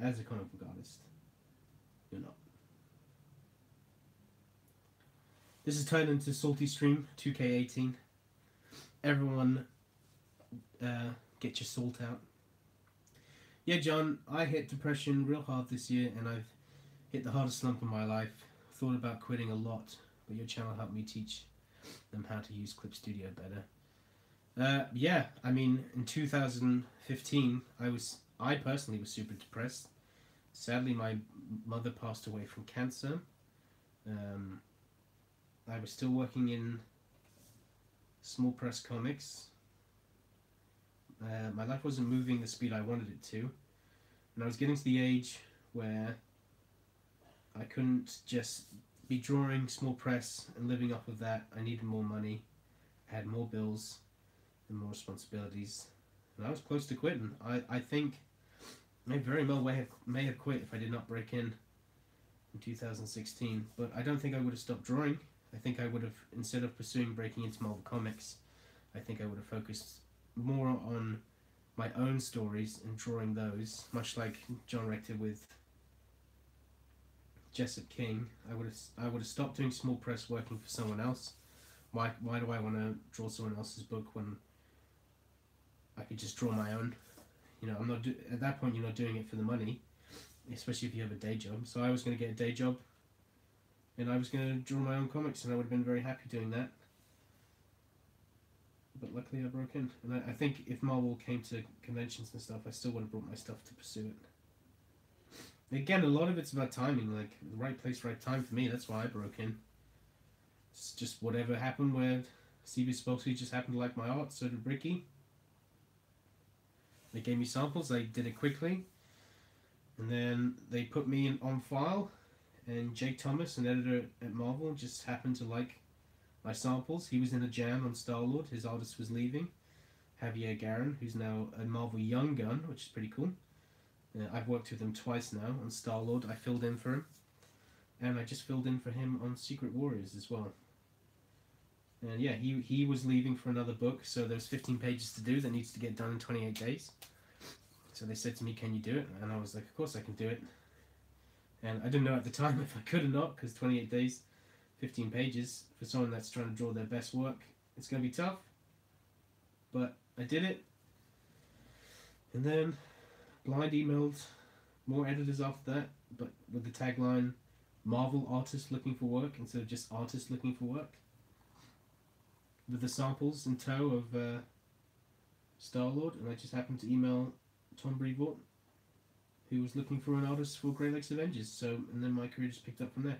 as a comic book artist, you're not. This is turned into Salty Stream 2K18. Everyone, get your salt out. Yeah, John, I hit depression real hard this year, and I've hit the hardest slump in my life. Thought about quitting a lot, but your channel helped me teach them how to use Clip Studio better. Yeah, I mean, in 2015, I personally was super depressed. Sadly, my mother passed away from cancer. I was still working in small press comics. My life wasn't moving the speed I wanted it to. And I was getting to the age where I couldn't just be drawing small press and living off of that. I needed more money. I had more bills and more responsibilities. And I was close to quitting. I think I very well may have quit if I did not break in 2016. But I don't think I would have stopped drawing. I think I would have, instead of pursuing breaking into Marvel Comics, I think I would have focused more on my own stories and drawing those, much like John Rector with Jessup King. I would have stopped doing small press working for someone else. Why do I want to draw someone else's book when I could just draw my own? You know, at that point you're not doing it for the money, especially if you have a day job. So I was going to get a day job, and I was going to draw my own comics, and I would have been very happy doing that. But luckily I broke in. And I think if Marvel came to conventions and stuff, I still would have brought my stuff to pursue it. Again, a lot of it's about timing, like the right place, right time for me. That's why I broke in. It's just whatever happened where CB Spokesy just happened to like my art, so did Ricky. They gave me samples, I did it quickly. And then they put me on file, and Jake Thomas, an editor at Marvel, just happened to like my samples. He was in a jam on Star-Lord, his artist was leaving. Javier Garren, who's now a Marvel Young Gun, which is pretty cool. I've worked with him twice now on Star-Lord. I filled in for him. And I just filled in for him on Secret Warriors as well. And yeah, he was leaving for another book, so there's 15 pages to do that needs to get done in 28 days. So they said to me, can you do it? And I was like, of course I can do it. And I didn't know at the time if I could or not, because 28 days, 15 pages, for someone that's trying to draw their best work, it's going to be tough. But I did it. And then blind emailed more editors after that, but with the tagline, Marvel artists looking for work, instead of just artists looking for work. With the samples in tow of Star-Lord, and I just happened to email Tom Brevoort, who was looking for an artist for Great Lakes Avengers. So, and then my career just picked up from there.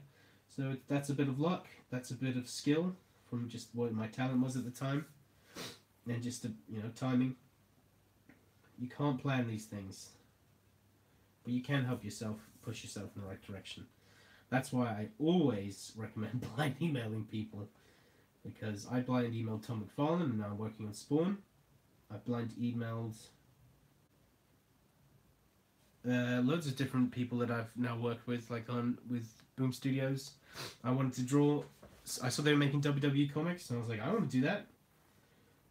So that's a bit of luck, that's a bit of skill from just what my talent was at the time, and just timing. You can't plan these things, but you can help yourself push yourself in the right direction. That's why I always recommend blind emailing people, because I blind emailed Tom McFarlane, and now I'm working on Spawn. I blind emailed loads of different people that I've now worked with, like with Boom Studios. I wanted to draw. I saw they were making WWE comics, and I was like, I want to do that.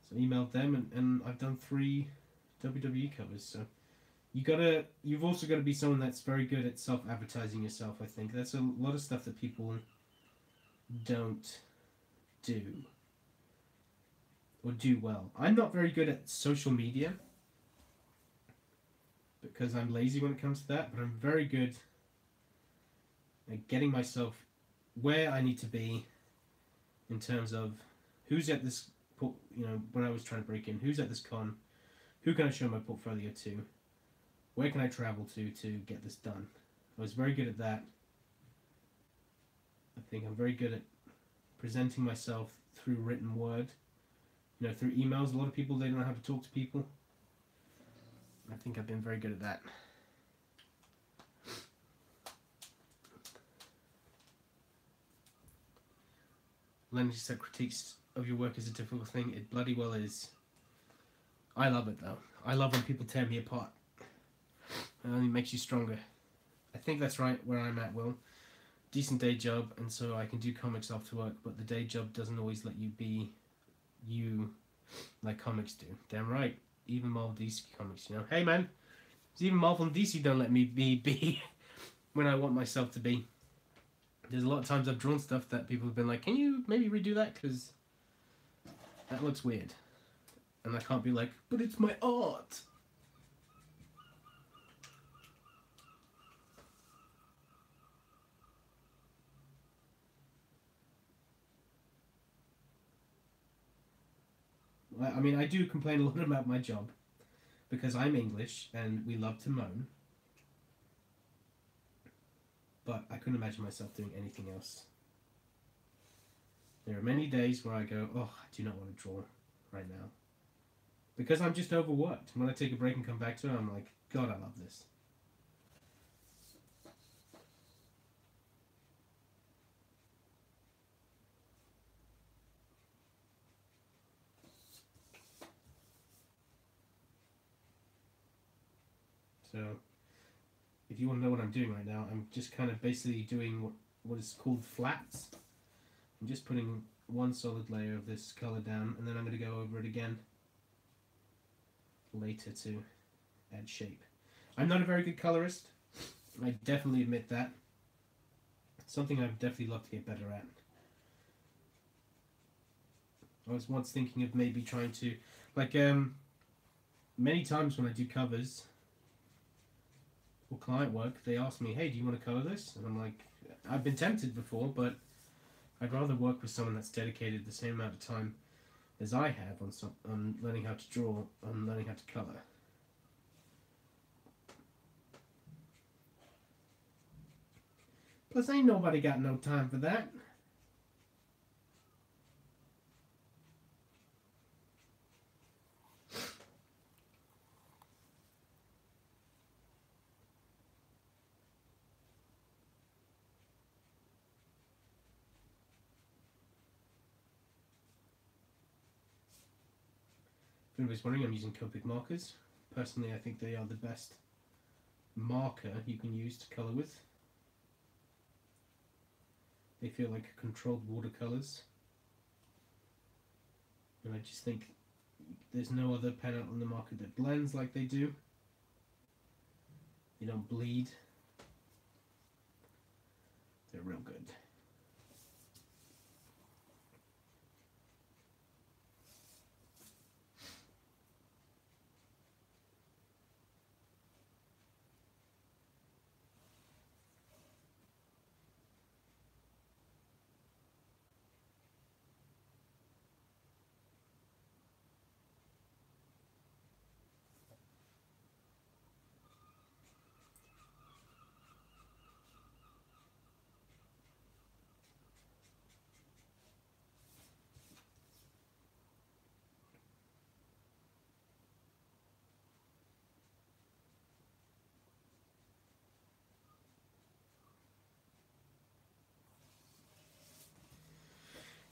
So I emailed them, and I've done 3 WWE covers. So you've also got to be someone that's very good at self-advertising yourself. I think that's a lot of stuff that people don't do or do well. I'm not very good at social media, because I'm lazy when it comes to that, but I'm very good at getting myself where I need to be in terms of who's at this, when I was trying to break in, who's at this con, who can I show my portfolio to, where can I travel to get this done. I was very good at that. I think I'm very good at presenting myself through written word, through emails. A lot of people, they don't know how to talk to people. I think I've been very good at that. Lenny said critiques of your work is a difficult thing. It bloody well is. I love it though. I love when people tear me apart. It only makes you stronger. I think that's right where I'm at, Will. Decent day job, and so I can do comics after work, but the day job doesn't always let you be you like comics do. Damn right. Even Marvel DC comics, Hey man, even Marvel and DC don't let me be when I want myself to be. There's a lot of times I've drawn stuff that people have been like, can you maybe redo that? Because that looks weird. And I can't be like, but it's my art. I mean, I do complain a lot about my job, because I'm English and we love to moan. But I couldn't imagine myself doing anything else. There are many days where I go, oh, I do not want to draw right now. Because I'm just overworked. When I take a break and come back to it, I'm like, God, I love this. So, if you want to know what I'm doing right now, I'm just kind of basically doing what is called flats. I'm just putting one solid layer of this color down, and then I'm going to go over it again later to add shape. I'm not a very good colorist. I definitely admit that. It's something I'd definitely love to get better at. I was once thinking of maybe trying to, many times when I do covers or client work, they ask me, hey, do you want to cover this? And I'm like, I've been tempted before, but I'd rather work with someone that's dedicated the same amount of time as I have on learning how to draw, on learning how to color. Plus, ain't nobody got no time for that. anybody's wondering, I'm using Copic markers. Personally, I think they are the best marker you can use to colour with. They feel like controlled watercolours. And I just think there's no other pen out on the market that blends like they do. They don't bleed. They're real good.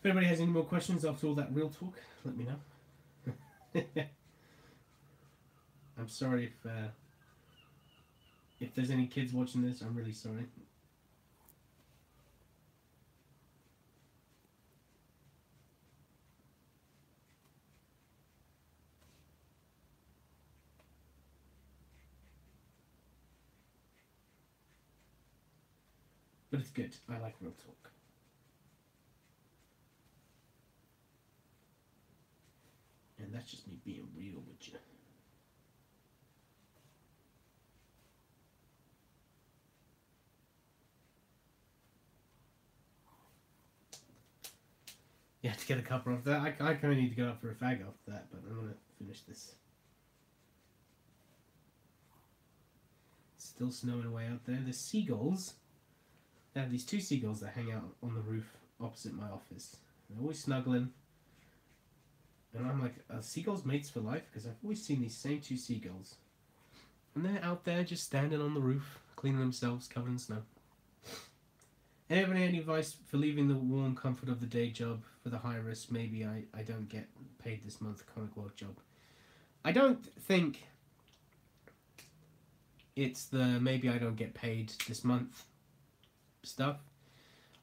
If anybody has any more questions after all that real talk, let me know. I'm sorry if there's any kids watching this. I'm really sorry. But it's good. I like real talk. And that's just me being real with you. Yeah, to get a cuppa off that. I kind of need to go out for a fag after that, but I'm going to finish this. It's still snowing away out there. The seagulls. I have these two seagulls that hang out on the roof opposite my office. They're always snuggling. And I'm like, are seagulls mates for life? Because I've always seen these same two seagulls. And they're out there just standing on the roof, cleaning themselves, covered in snow. Anybody any advice for leaving the warm comfort of the day job for the high risk, maybe I don't get paid this month comic world job? I don't think it's the maybe I don't get paid this month stuff.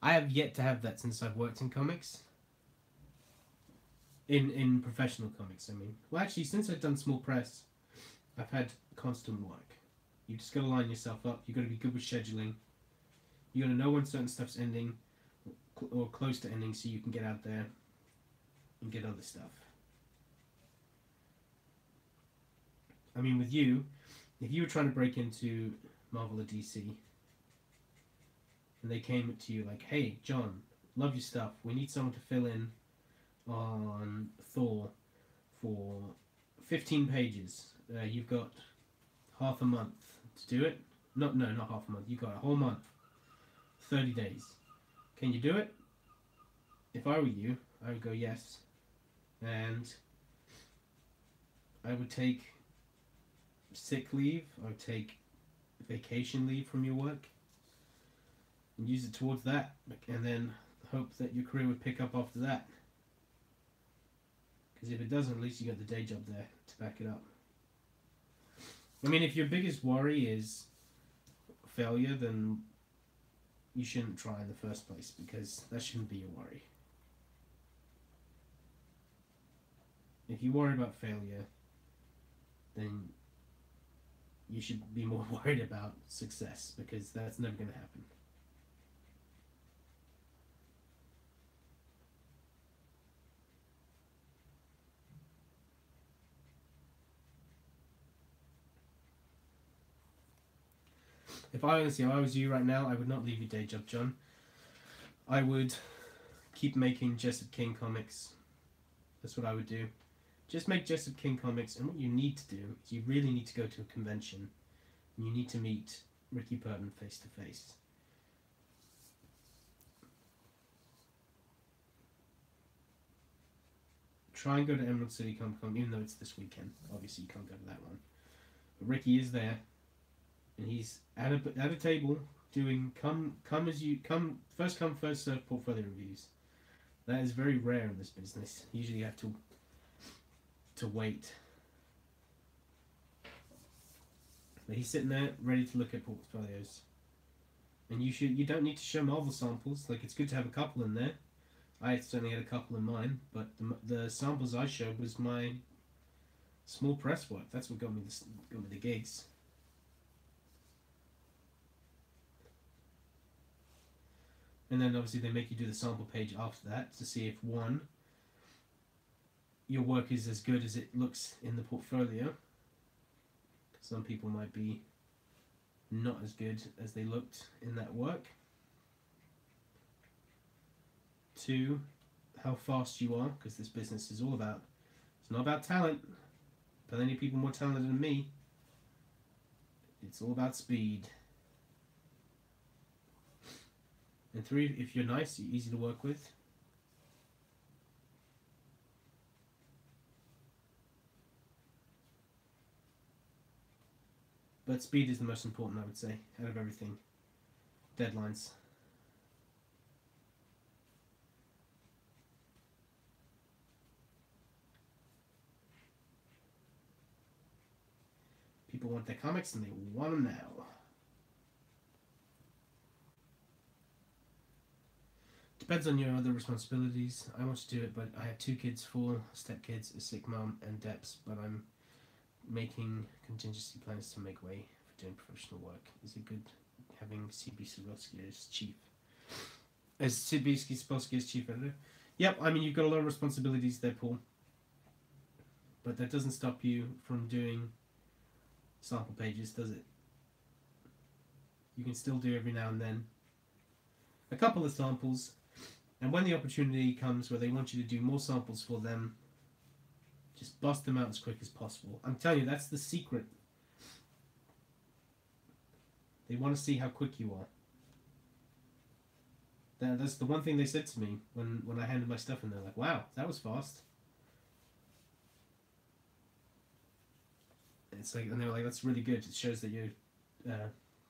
I have yet to have that since I've worked in comics. In professional comics, I mean. Well, actually, since I've done small press, I've had constant work. You just got to line yourself up. You got to be good with scheduling. You got to know when certain stuff's ending or close to ending, so you can get out there and get other stuff. I mean, with you, if you were trying to break into Marvel or DC, and they came to you like, "Hey, John, love your stuff. We need someone to fill in on Thor for 15 pages. You've got half a month to do it." No, not half a month. You've got a whole month. 30 days. Can you do it? If I were you, I would go yes. And I would take sick leave. I would take vacation leave from your work and use it towards that. And then hope that your career would pick up after that. Because if it doesn't, at least you got the day job there to back it up. I mean, if your biggest worry is failure, then you shouldn't try in the first place, because that shouldn't be your worry. If you worry about failure, then you should be more worried about success, because that's never going to happen. If I was you right now, I would not leave your day job, John. I would keep making Jessup King comics. That's what I would do. Just make Jessup King comics, and what you need to do is you really need to go to a convention, and you need to meet Ricky Burton face to face. Try and go to Emerald City Comic Con, even though it's this weekend. Obviously, you can't go to that one. But Ricky is there. And he's at a table doing first come first serve portfolio reviews. That is very rare in this business. Usually you have to to wait. But he's sitting there ready to look at portfolios. And you don't need to show Marvel samples. Like, it's good to have a couple in there. I certainly had a couple in mine, but the samples I showed was my small press work. That's what got me the gigs. And then obviously they make you do the sample page after that to see if one, your work is as good as it looks in the portfolio. Some people might be not as good as they looked in that work. 2, how fast you are, because this business is all about, it's not about talent. Plenty of people more talented than me. It's all about speed. And 3, if you're nice, you're easy to work with. But speed is the most important, I would say, out of everything. Deadlines. People want their comics and they want them now. Depends on your other responsibilities. I want to do it, but I have 2 kids, 4 stepkids, a sick mum, and Deps, but I'm making contingency plans to make way for doing professional work. Is it good having CB Cebulski as chief? As CB Cebulski as chief editor? Yep, I mean, you've got a lot of responsibilities there, Paul. But that doesn't stop you from doing sample pages, does it? You can still do every now and then a couple of samples, and when the opportunity comes where they want you to do more samples for them, just bust them out as quick as possible. I'm telling you, that's the secret. They want to see how quick you are. That's the one thing they said to me when I handed my stuff in. They're like, wow, that was fast. It's like, and they were like, that's really good. It shows that you're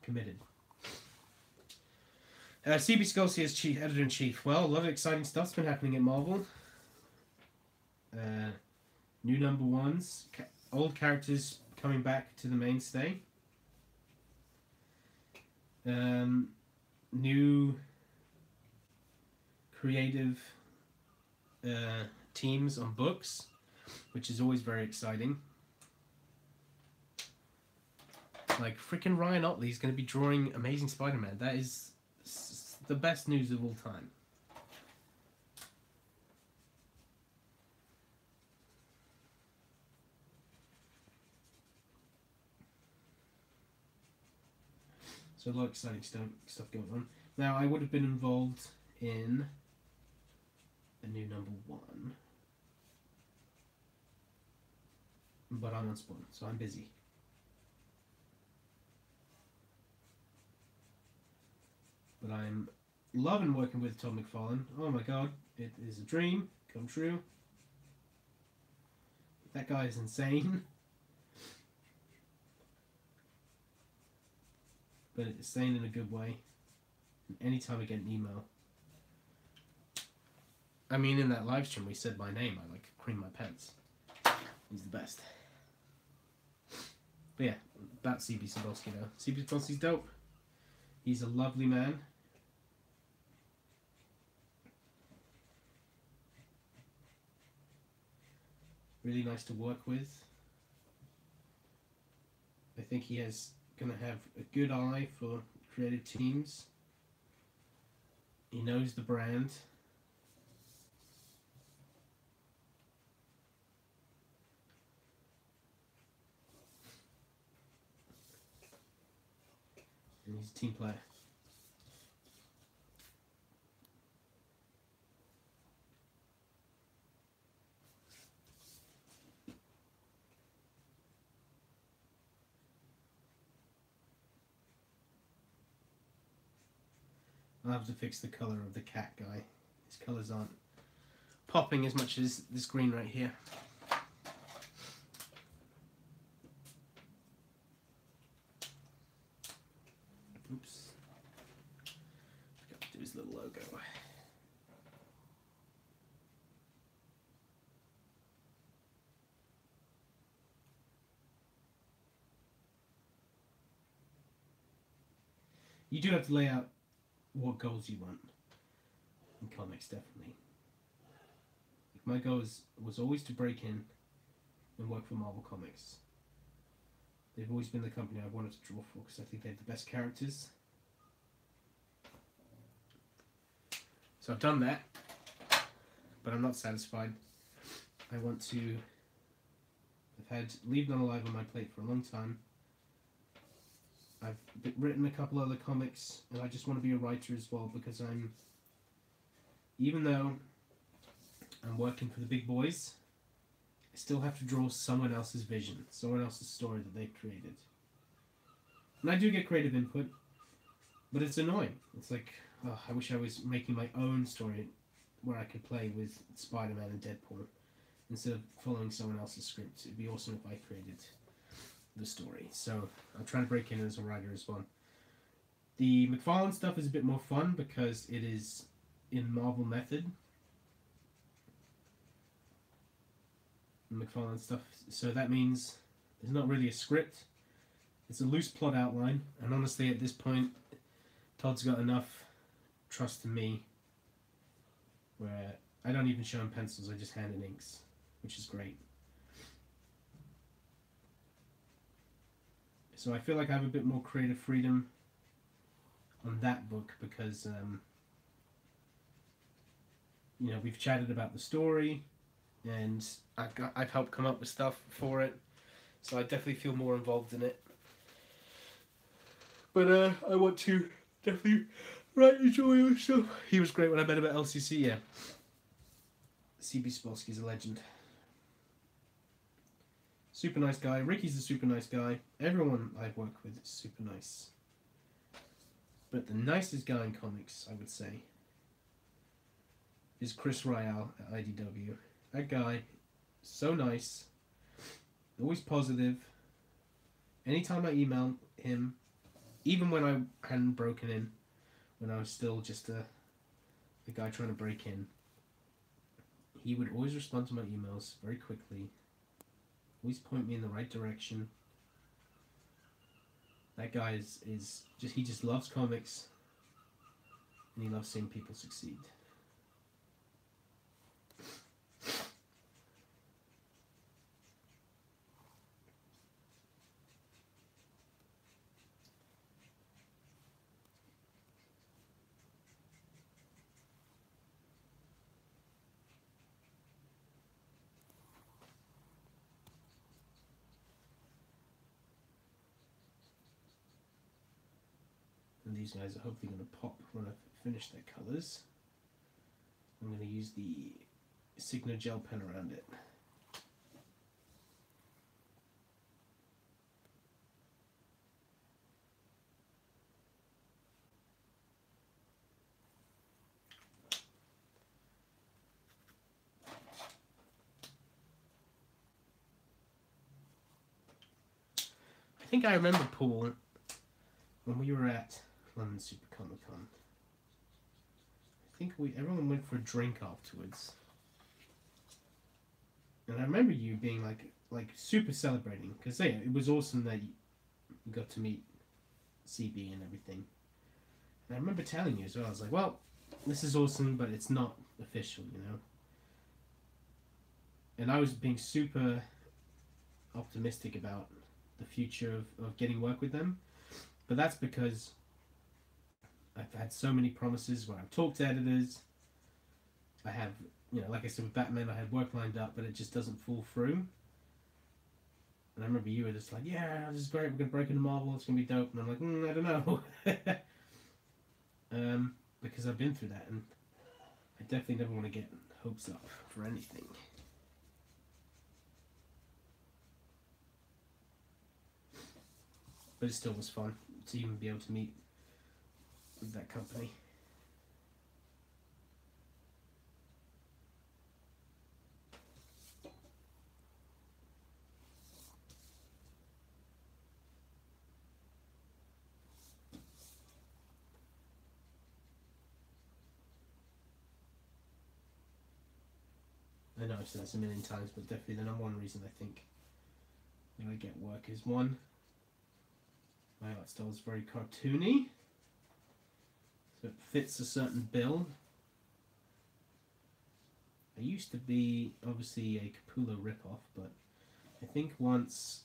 committed. CB Cebulski as chief editor-in-chief. Well, a lot of exciting stuff's been happening at Marvel. New number ones, old characters coming back to the mainstay. New creative teams on books, which is always very exciting. Like, freaking Ryan Otley's going to be drawing Amazing Spider-Man. That is the best news of all time. So a lot of exciting stuff going on. Now, I would have been involved in a new number 1. But I'm on Spawn, so I'm busy. But I'm loving working with Todd McFarlane. Oh my god, it is a dream come true. That guy is insane. But it's insane in a good way. And anytime I get an email. I mean, in that live stream we said my name, I like cream my pants. He's the best. But yeah, about CB Cebulski though. CB Cebulski's dope. He's a lovely man. Really nice to work with. I think he is going to have a good eye for creative teams. He knows the brand. And he's a team player. I'll have to fix the colour of the cat guy. His colours aren't popping as much as this green right here. Oops. Forgot to do his little logo. You do have to lay out what goals you want in comics, definitely. My goal was always to break in and work for Marvel Comics. They've always been the company I wanted to draw for because I think they have the best characters. So I've done that, but I'm not satisfied. I want to... I've had Leave None Alive on my plate for a long time. I've written a couple other comics, and I just want to be a writer as well because even though I'm working for the big boys, I still have to draw someone else's vision, someone else's story that they've created. And I do get creative input, but it's annoying. It's like, oh, I wish I was making my own story where I could play with Spider-Man and Deadpool instead of following someone else's script. It'd be awesome if I created the story. So I'm trying to break in as a writer as well. The McFarlane stuff is a bit more fun because it is in Marvel method. McFarlane stuff. So that means there's not really a script. It's a loose plot outline, and honestly at this point Todd's got enough trust in me where I don't even show him pencils, I just hand in inks, which is great. So I feel like I have a bit more creative freedom on that book because you know, we've chatted about the story and I've helped come up with stuff for it, so I definitely feel more involved in it. But I want to definitely write enjoyable stuff. He was great when I met him at LCC, yeah. CB Spolsky's a legend. Super nice guy. Ricky's a super nice guy. Everyone I've worked with is super nice. But the nicest guy in comics, I would say, is Chris Ryall at IDW. That guy, so nice, always positive. Anytime I email him, even when I hadn't broken in, when I was still just a guy trying to break in, he would always respond to my emails very quickly, always point me in the right direction. That guy is just, he just loves comics, and he loves seeing people succeed. And these guys are hopefully going to pop when I finish their colours. I'm going to use the Signo gel pen around it. I think I remember, Paul, when we were at London Super Comic Con. I think everyone went for a drink afterwards. And I remember you being like super celebrating, because yeah, it was awesome that you got to meet CB and everything. And I remember telling you as well, I was like, well, this is awesome, but it's not official, you know. And I was being super optimistic about the future of getting work with them. But that's because I've had so many promises where I've talked to editors. I have, you know, like I said with Batman, I had work lined up, but it just doesn't fall through. And I remember you were just like, yeah, this is great, we're going to break into Marvel, it's going to be dope. And I'm like, I don't know. Because I've been through that, and I definitely never want to get hopes up for anything. But it still was fun to even be able to meet with that company. I know I've said this a million times, but definitely the number one reason I think that I get work is one, my art style is very cartoony, so it fits a certain bill. I used to be obviously a Capullo ripoff, but I think once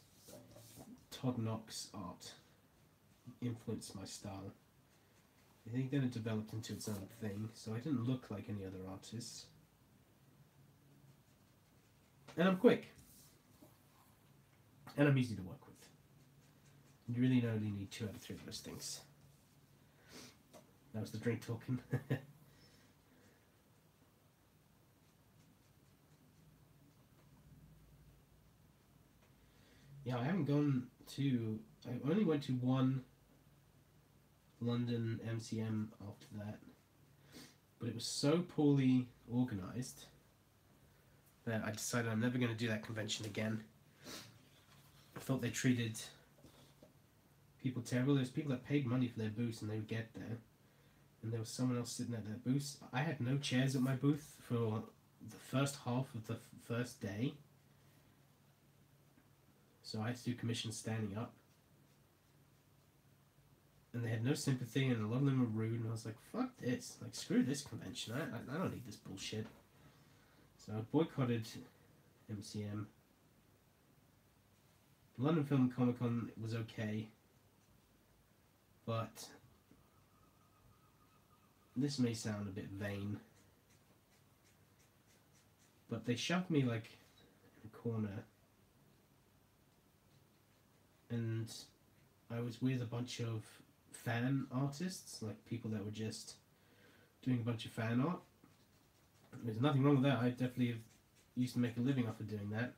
Todd Knox art influenced my style, I think then it developed into its own thing, so I didn't look like any other artists. And I'm quick. And I'm easy to work with. You really only need 2 out of 3 of those things. That was the drink talking. Yeah, I haven't gone to... I only went to one London MCM after that. But it was so poorly organised that I decided I'm never going to do that convention again. I thought they treated people terrible. There's people that paid money for their booths and they would get there. And there was someone else sitting at their booth. I had no chairs at my booth for the first half of the first day. So I had to do commissions standing up. And they had no sympathy and a lot of them were rude. And I was like, fuck this. Like, screw this convention. I don't need this bullshit. So I boycotted MCM. London Film Comic Con was okay. But this may sound a bit vain, but they shoved me like in a corner and I was with a bunch of fan artists, like people that were just doing a bunch of fan art. There's nothing wrong with that. I definitely have used to make a living off of doing that.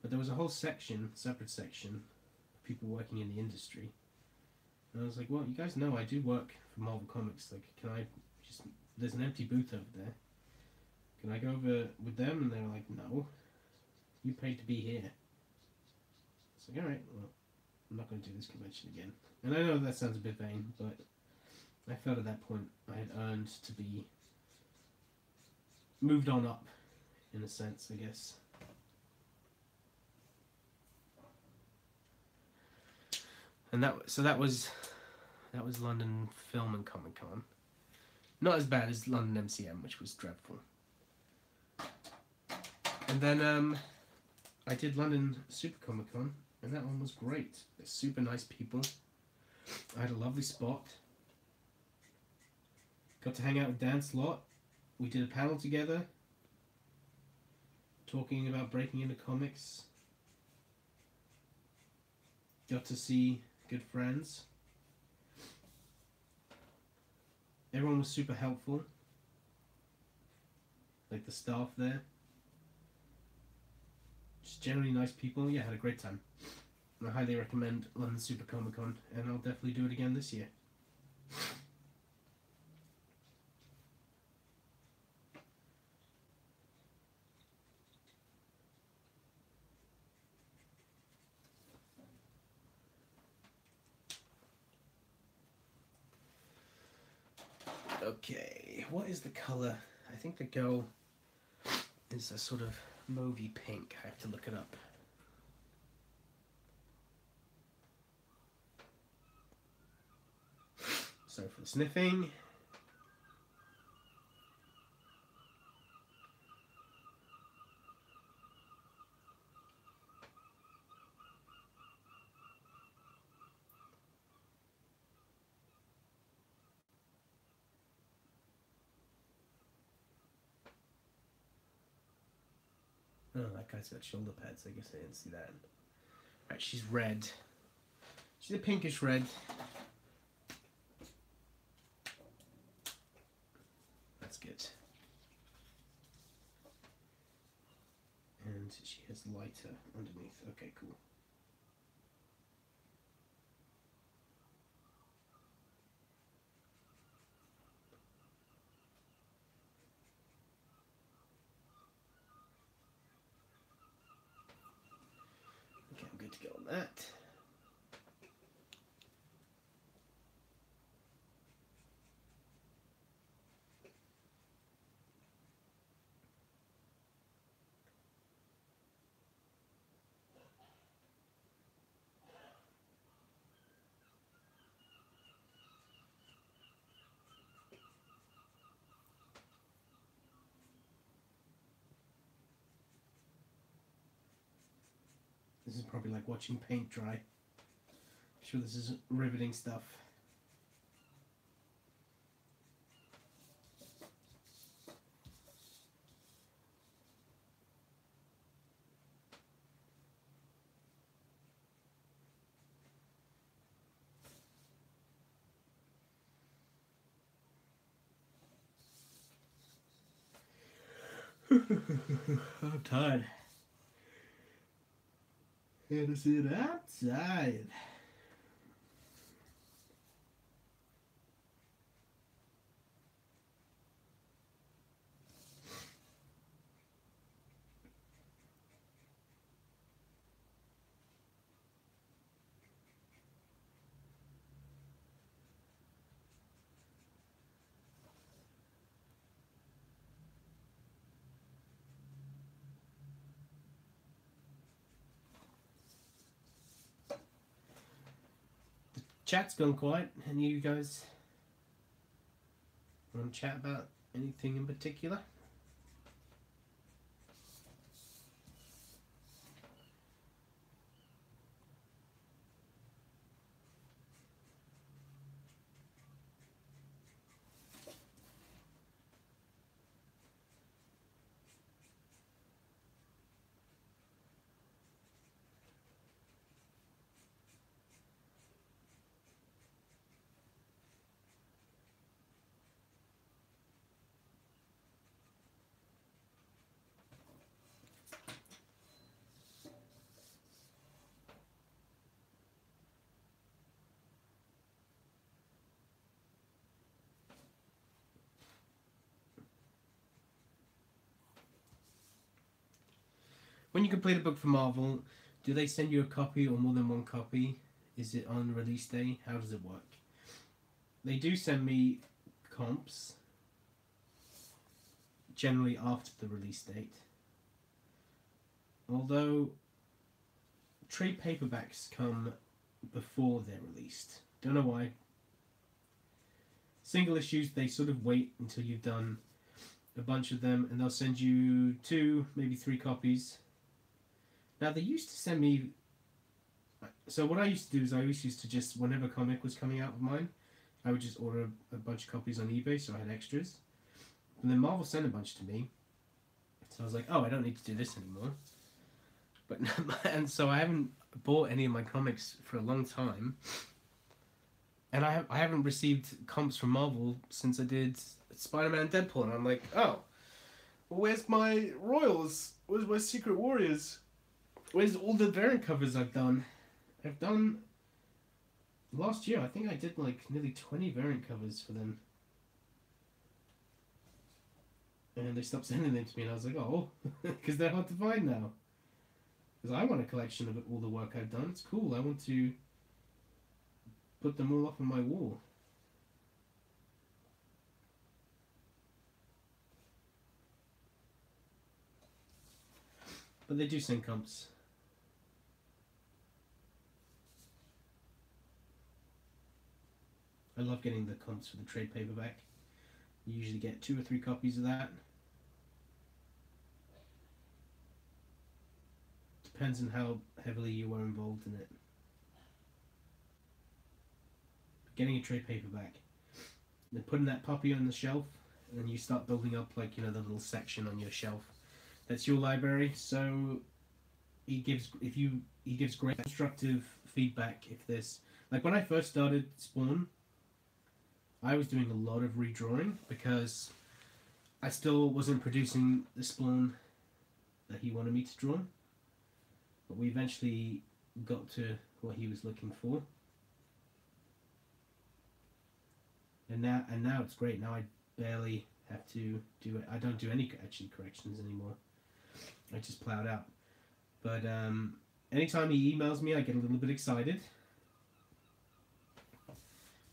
But there was a whole section, separate section, of people working in the industry. And I was like, well, you guys know I do work for Marvel Comics. Like, can I just... There's an empty booth over there. Can I go over with them? And they were like, no. You paid to be here. It's like, alright, well, I'm not going to do this convention again. And I know that sounds a bit vain, but I felt at that point I had earned to be moved on up, in a sense, I guess. And that was London Film and Comic Con. Not as bad as London MCM, which was dreadful. And then I did London Super Comic Con, and that one was great. They're super nice people. I had a lovely spot. Got to hang out with Dan Slott. We did a panel together, talking about breaking into comics. Got to see good friends. Everyone was super helpful. Like the staff there. Just generally nice people. Yeah, had a great time. And I highly recommend London Super Comic Con, and I'll definitely do it again this year. Okay, what is the colour? I think the go is a sort of mauvey pink. I have to look it up. Sorry for the sniffing. Oh, that guy's got shoulder pads. I guess I didn't see that. Alright, she's red. She's a pinkish red. That's good. And she has lighter underneath. Okay, cool. Okay, I'm good to go on that. This is probably like watching paint dry. I'm sure this is riveting stuff. I'm tired. And it's outside. Chat's gone quiet. Any of you guys want to chat about anything in particular? When you complete a book for Marvel, do they send you a copy or more than one copy? Is it on release day? How does it work? They do send me comps, generally after the release date. Although trade paperbacks come before they're released. Don't know why. Single issues, they sort of wait until you've done a bunch of them and they'll send you 2, maybe 3 copies. Now they used to send me... So what I used to do is I always used to just, whenever a comic was coming out of mine, I would just order a bunch of copies on eBay so I had extras. And then Marvel sent a bunch to me. So I was like, oh, I don't need to do this anymore. But and so I haven't bought any of my comics for a long time. And I haven't received comps from Marvel since I did Spider-Man and Deadpool. And I'm like, oh, well, where's my Royals? Where's my Secret Warriors? Where's all the variant covers I've done? I've done... Last year, I think I did like nearly 20 variant covers for them. And they stopped sending them to me and I was like, oh, because they're hard to find now. Because I want a collection of all the work I've done. It's cool. I want to put them all up on my wall. But they do send comps. I love getting the comps for the trade paperback. You usually get 2 or 3 copies of that. Depends on how heavily you were involved in it. Getting a trade paperback, then putting that puppy on the shelf, and then you start building up, like, you know, the little section on your shelf. That's your library. So he gives great constructive feedback. If there's, like, when I first started Spawn, I was doing a lot of redrawing because I still wasn't producing the Spawn that he wanted me to draw. But we eventually got to what he was looking for. And now it's great. Now I barely have to do it. I don't do any actually corrections anymore. I just plow it out. But anytime he emails me, I get a little bit excited.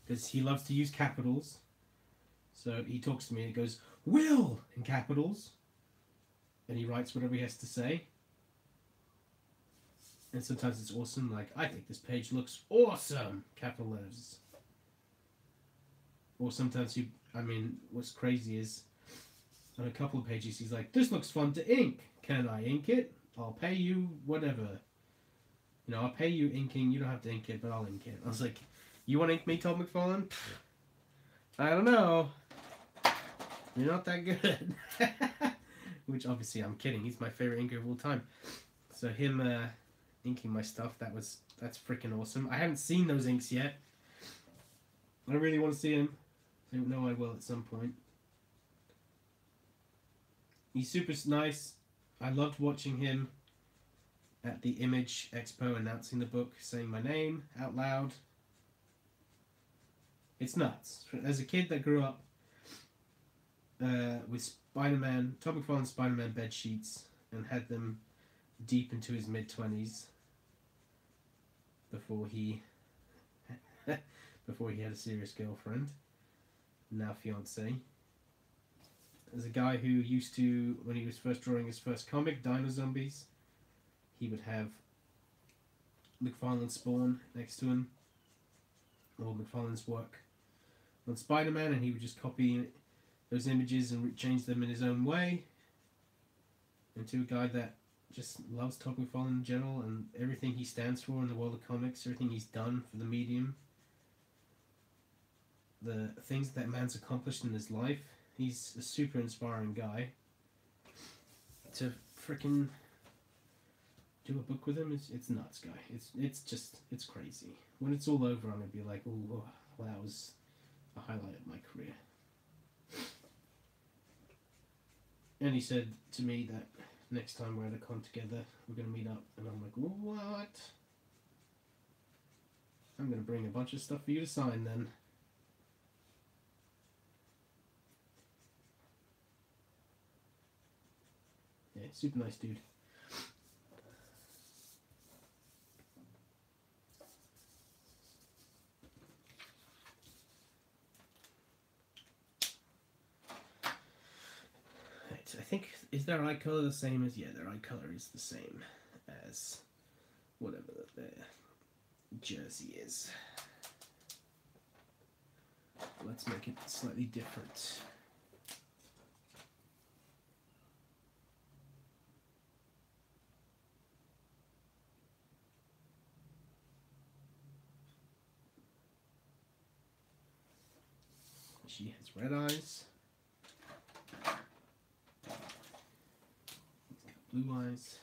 Because he loves to use capitals. So he talks to me and he goes, "Will!" in capitals. And he writes whatever he has to say. And sometimes it's awesome, like, "I think this page looks awesome!" Capital letters. Or sometimes what's crazy is, on a couple of pages he's like, "This looks fun to ink. Can I ink it? I'll pay you whatever." You know, I'll pay you inking. You don't have to ink it, but I'll ink it. I was like, you want to ink me, Todd McFarlane? I don't know. You're not that good. Which obviously I'm kidding. He's my favorite inker of all time. So him inking my stuff, that's freaking awesome. I haven't seen those inks yet. I really want to see him. I know I will at some point. He's super nice. I loved watching him at the Image Expo announcing the book, saying my name out loud. It's nuts. As a kid that grew up with Spider-Man, Todd McFarlane's Spider-Man bed sheets, and had them deep into his mid-20s before he before he had a serious girlfriend, now fiance. As a guy who used to, when he was first drawing his first comic, Dino Zombies, he would have McFarlane's Spawn next to him, or McFarlane's work on Spider-Man, and he would just copy those images and change them in his own way. And to a guy that just loves Todd McFarlane in general and everything he stands for in the world of comics, everything he's done for the medium, the things that man's accomplished in his life. He's a super inspiring guy. To freaking do a book with him, it's nuts, guy. It's crazy. When it's all over, I'm gonna be like, oh, well, that was a highlight of my career. And he said to me that next time we're at a con together, we're gonna meet up, and I'm like, what? I'm gonna bring a bunch of stuff for you to sign then. Yeah, super nice dude. Right, I think, is their eye color the same as, yeah, their eye color is the same as whatever their jersey is. Let's make it slightly different. She has red eyes. He's got blue eyes.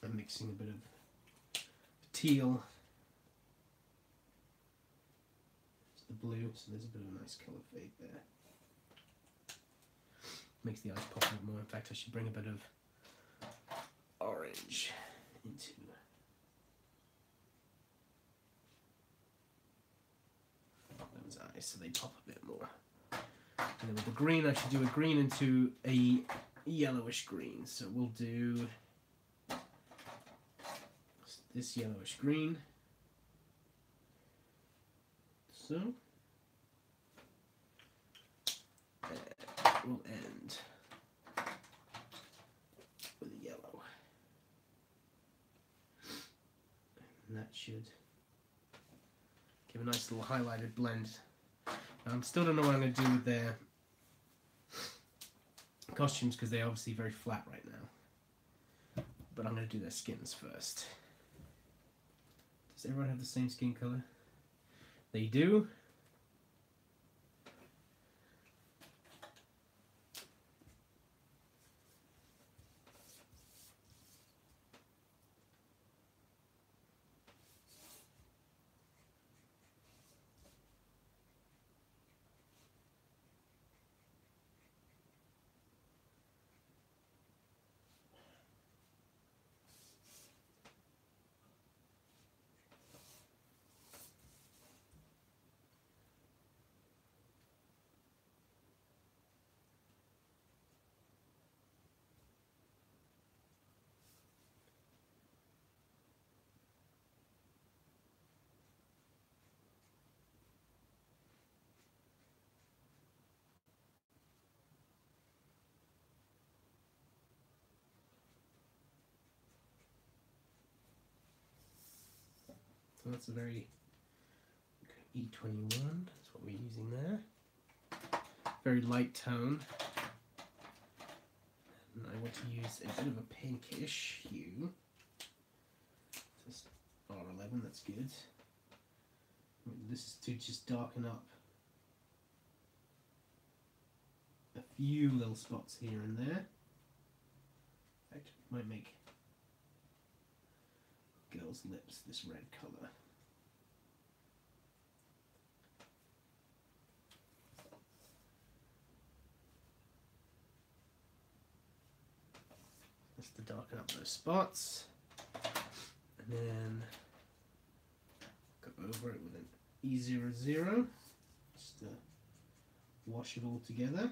I'm mixing a bit of teal. It's the blue, so there's a bit of a nice colour fade there. Makes the eyes pop a bit more. In fact, I should bring a bit of orange into those eyes so they pop a bit more. And then with the green, I should do a green into a yellowish green. So we'll do this yellowish green. So we'll end with a yellow. And that should give a nice little highlighted blend. I still don't know what I'm going to do with their costumes because they're obviously very flat right now. But I'm going to do their skins first. Does everyone have the same skin color? They do. So that's a very E21. That's what we're using there. Very light tone. And I want to use a bit of a pinkish hue. Just R11, that's good. This is to just darken up a few little spots here and there. In fact, might make girls' lips this red colour. Just to darken up those spots, and then go over it with an E00 just to wash it all together.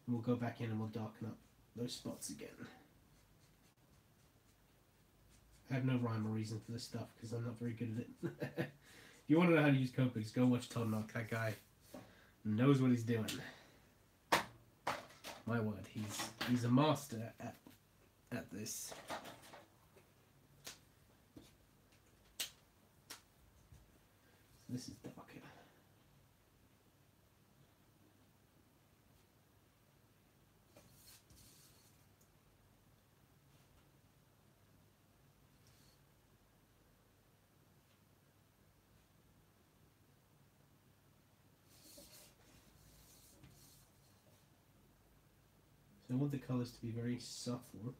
And we'll go back in and we'll darken up those spots again. I have no rhyme or reason for this stuff because I'm not very good at it. If you want to know how to use Copics, go watch Todd Knock. That guy knows what he's doing. My word, he's a master at this. So this is darker. So I want the colours to be very subtle.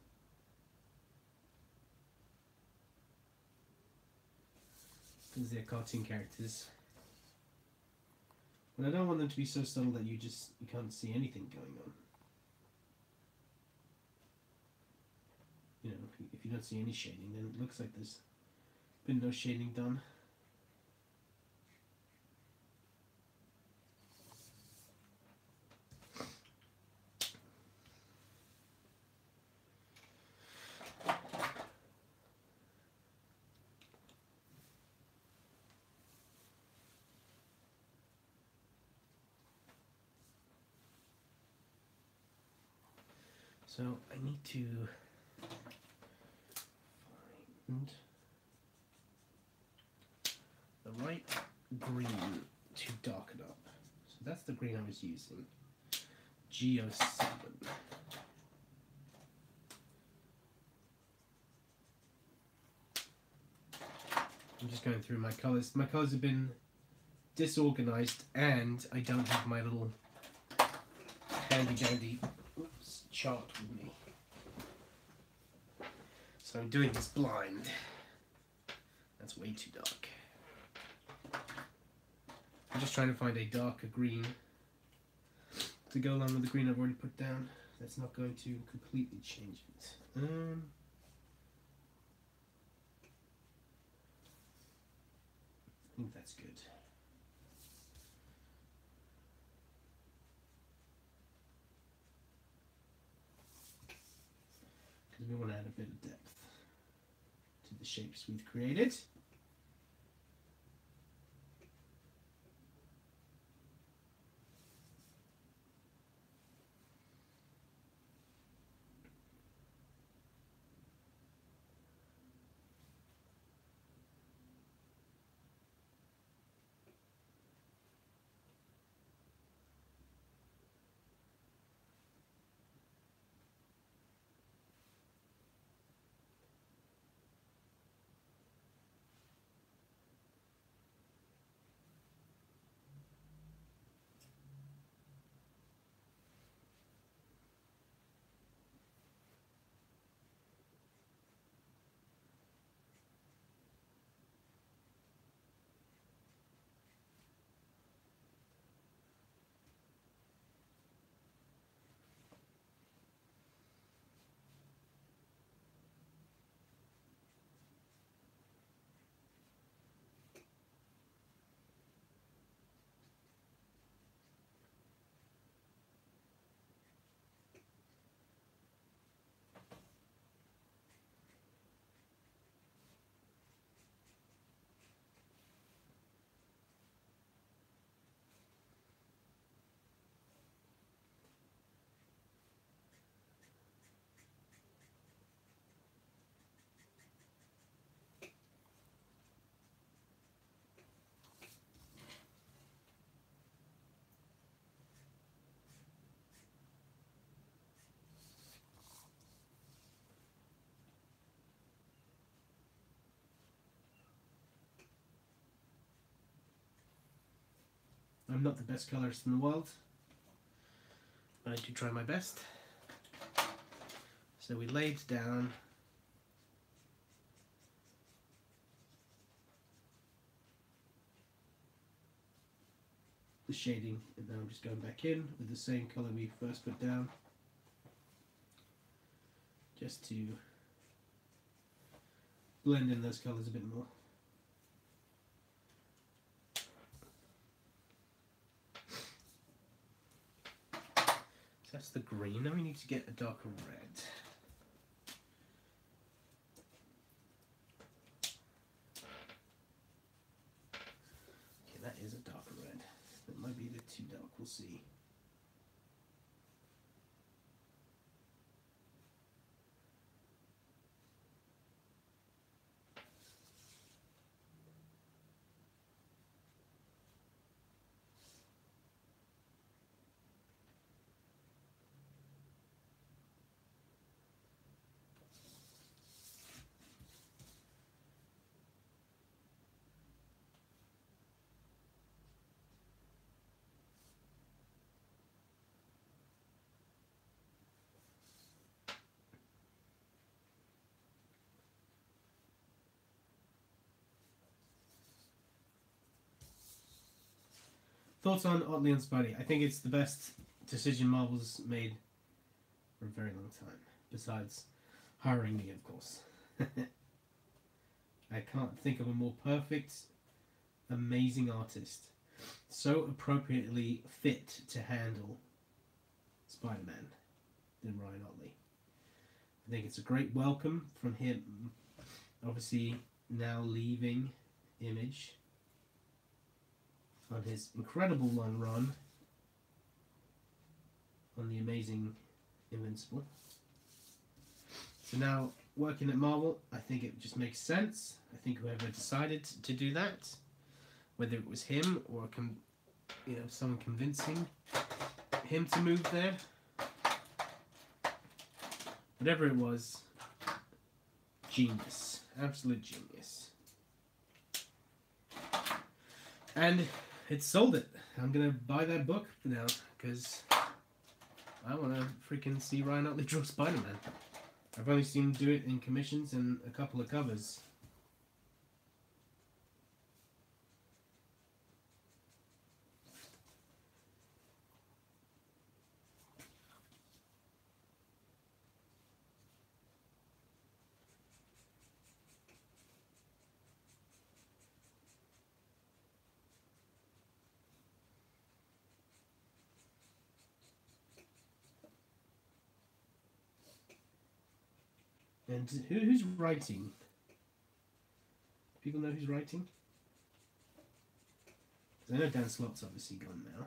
Because they're cartoon characters. But I don't want them to be so subtle that you can't see anything going on. You know, if you don't see any shading, then it looks like there's been no shading done. So I need to find the right green to darken up. So that's the green I was using, G07. I'm just going through my colours. My colours have been disorganized and I don't have my little handy dandy chart with me. So I'm doing this blind. That's way too dark. I'm just trying to find a darker green to go along with the green I've already put down. That's not going to completely change it. I think that's good. Because we want to add a bit of depth to the shapes we've created. I'm not the best colorist in the world, but I do try my best. So we laid down the shading, and now I'm just going back in with the same colour we first put down, just to blend in those colours a bit more. So that's the green. Now we need to get a darker red. Okay, that is a darker red. That might be a bit too dark, we'll see. Thoughts on Oddly on Spidey? I think it's the best decision Marvel's made for a very long time. Besides hiring me, of course. I can't think of a more perfect, amazing artist. So appropriately fit to handle Spider-Man than Ryan Otley. I think it's a great welcome from him. Obviously now leaving Image on his incredible long run on the amazing Invincible. So now working at Marvel, I think it just makes sense. I think whoever decided to do that, whether it was him or someone convincing him to move there, whatever it was, genius, absolute genius. And it sold it. I'm gonna buy that book now because I want to freaking see Ryan Otley draw Spider-Man. I've only seen him do it in commissions and a couple of covers. And who's writing? People know who's writing? Because I know Dan Slott's obviously gone now.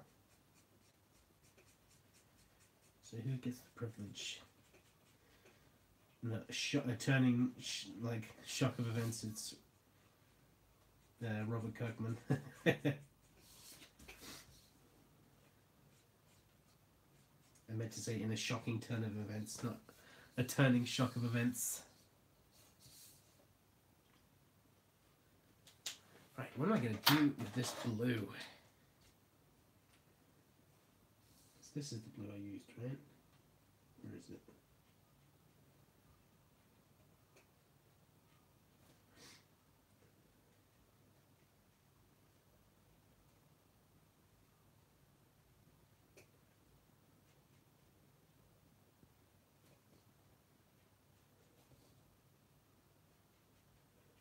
So who gets the privilege? No, a turning shock of events. It's Robert Kirkman. I meant to say in a shocking turn of events, not a turning shock of events. Right, what am I going to do with this blue? This is the blue I used, right? Where is it?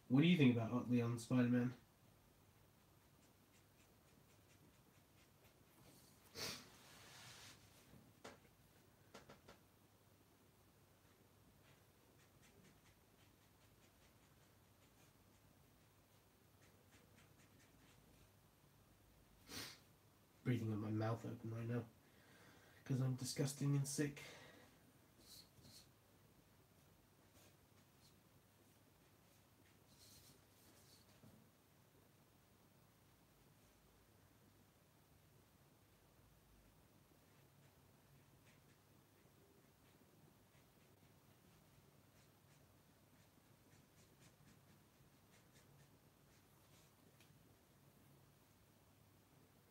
What do you think about Otley on Spider-Man? Breathing with my mouth open right now because I'm disgusting and sick.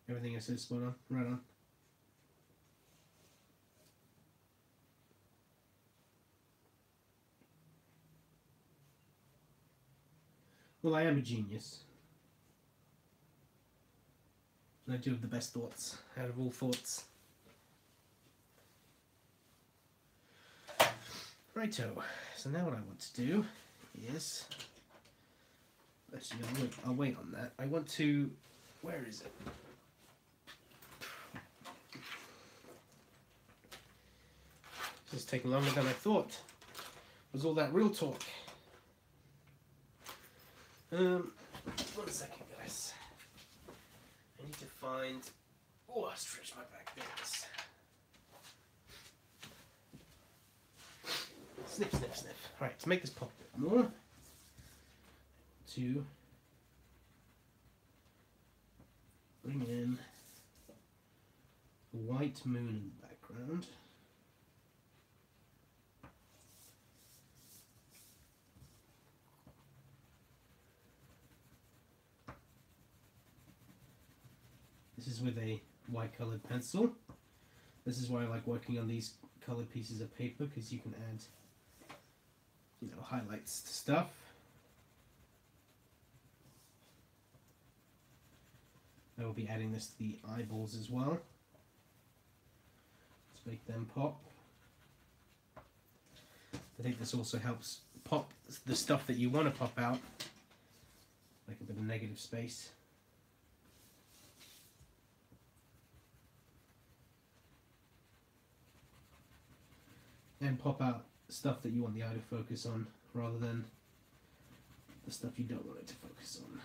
Everything I said spot on. Right on. Well, I am a genius. And I do have the best thoughts out of all thoughts. Righto. So now what I want to do is... Actually, I'll wait on that. I want to... Where is it? This is taking longer than I thought. Was all that real talk? 1 second, guys. I need to find... Oh, I stretched my back. There it is. Snip, snip, snip. Alright, to make this pop a bit more, to bring in a white moon in the background. This is with a white coloured pencil. This is why I like working on these coloured pieces of paper, because you can add, you know, highlights to stuff. I will be adding this to the eyeballs as well. Let's make them pop. I think this also helps pop the stuff that you want to pop out, like a bit of negative space. And pop out stuff that you want the eye to focus on, rather than the stuff you don't want it to focus on.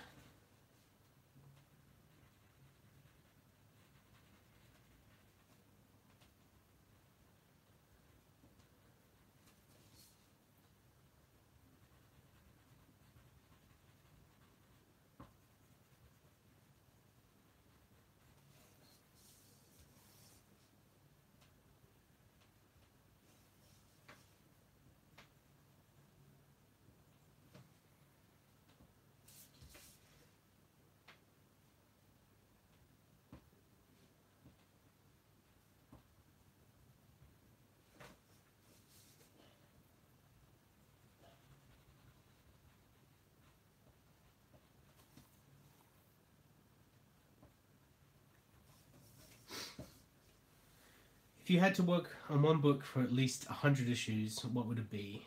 If you had to work on one book for at least 100 issues, what would it be?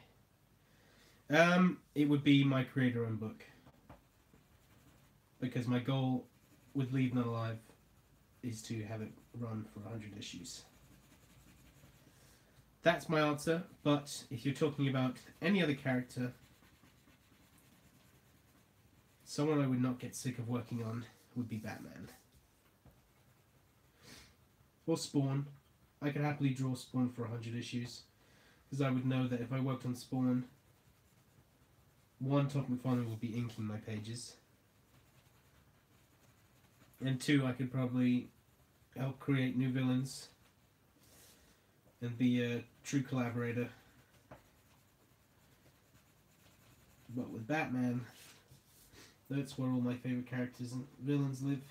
It would be my creator-owned book. Because my goal with Leave None Alive is to have it run for 100 issues. That's my answer, but if you're talking about any other character, someone I would not get sick of working on would be Batman. Or Spawn. I could happily draw Spawn for 100 issues, because I would know that if I worked on Spawn, one, Todd McFarlane would be inking my pages, and two, I could probably help create new villains and be a true collaborator. But with Batman, that's where all my favourite characters and villains live.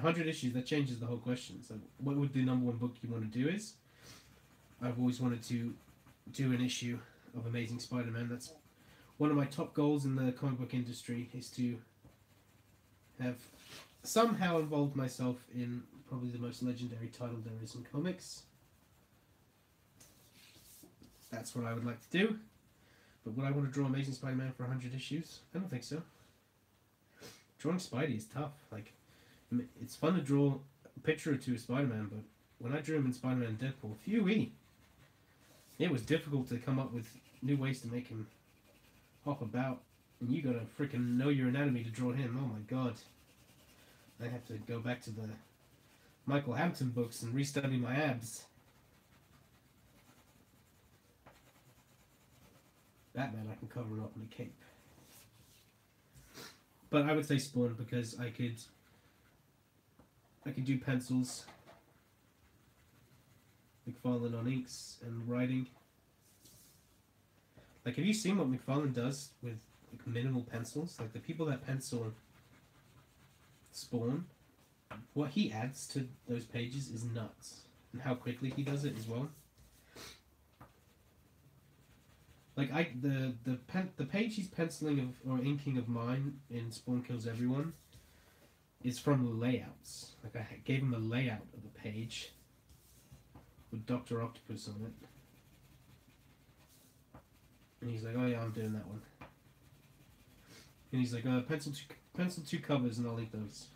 100 issues, that changes the whole question. So what would the number one book you want to do is? I've always wanted to do an issue of Amazing Spider-Man. That's one of my top goals in the comic book industry, is to have somehow involved myself in probably the most legendary title there is in comics. That's what I would like to do. But would I want to draw Amazing Spider-Man for 100 issues? I don't think so. Drawing Spidey is tough. Like, it's fun to draw a picture or two of Spider-Man, but when I drew him in Spider-Man and Deadpool, phew-wee, it was difficult to come up with new ways to make him hop about. And you gotta freaking know your anatomy to draw him. Oh my god. I have to go back to the Michael Hampton books and restudy my abs. Batman, I can cover it up in a cape. But I would say Spawn, because I could do pencils, McFarlane on inks and writing. Like, have you seen what McFarlane does with like, minimal pencils? Like, the people that pencil Spawn, what he adds to those pages is nuts. And how quickly he does it as well. Like, the page he's penciling of, or inking of mine in Spawn Kills Everyone is from layouts. Like, I gave him a layout of a page with Dr. Octopus on it. And he's like, oh yeah, I'm doing that one. And he's like, pencil two covers and I'll eat those.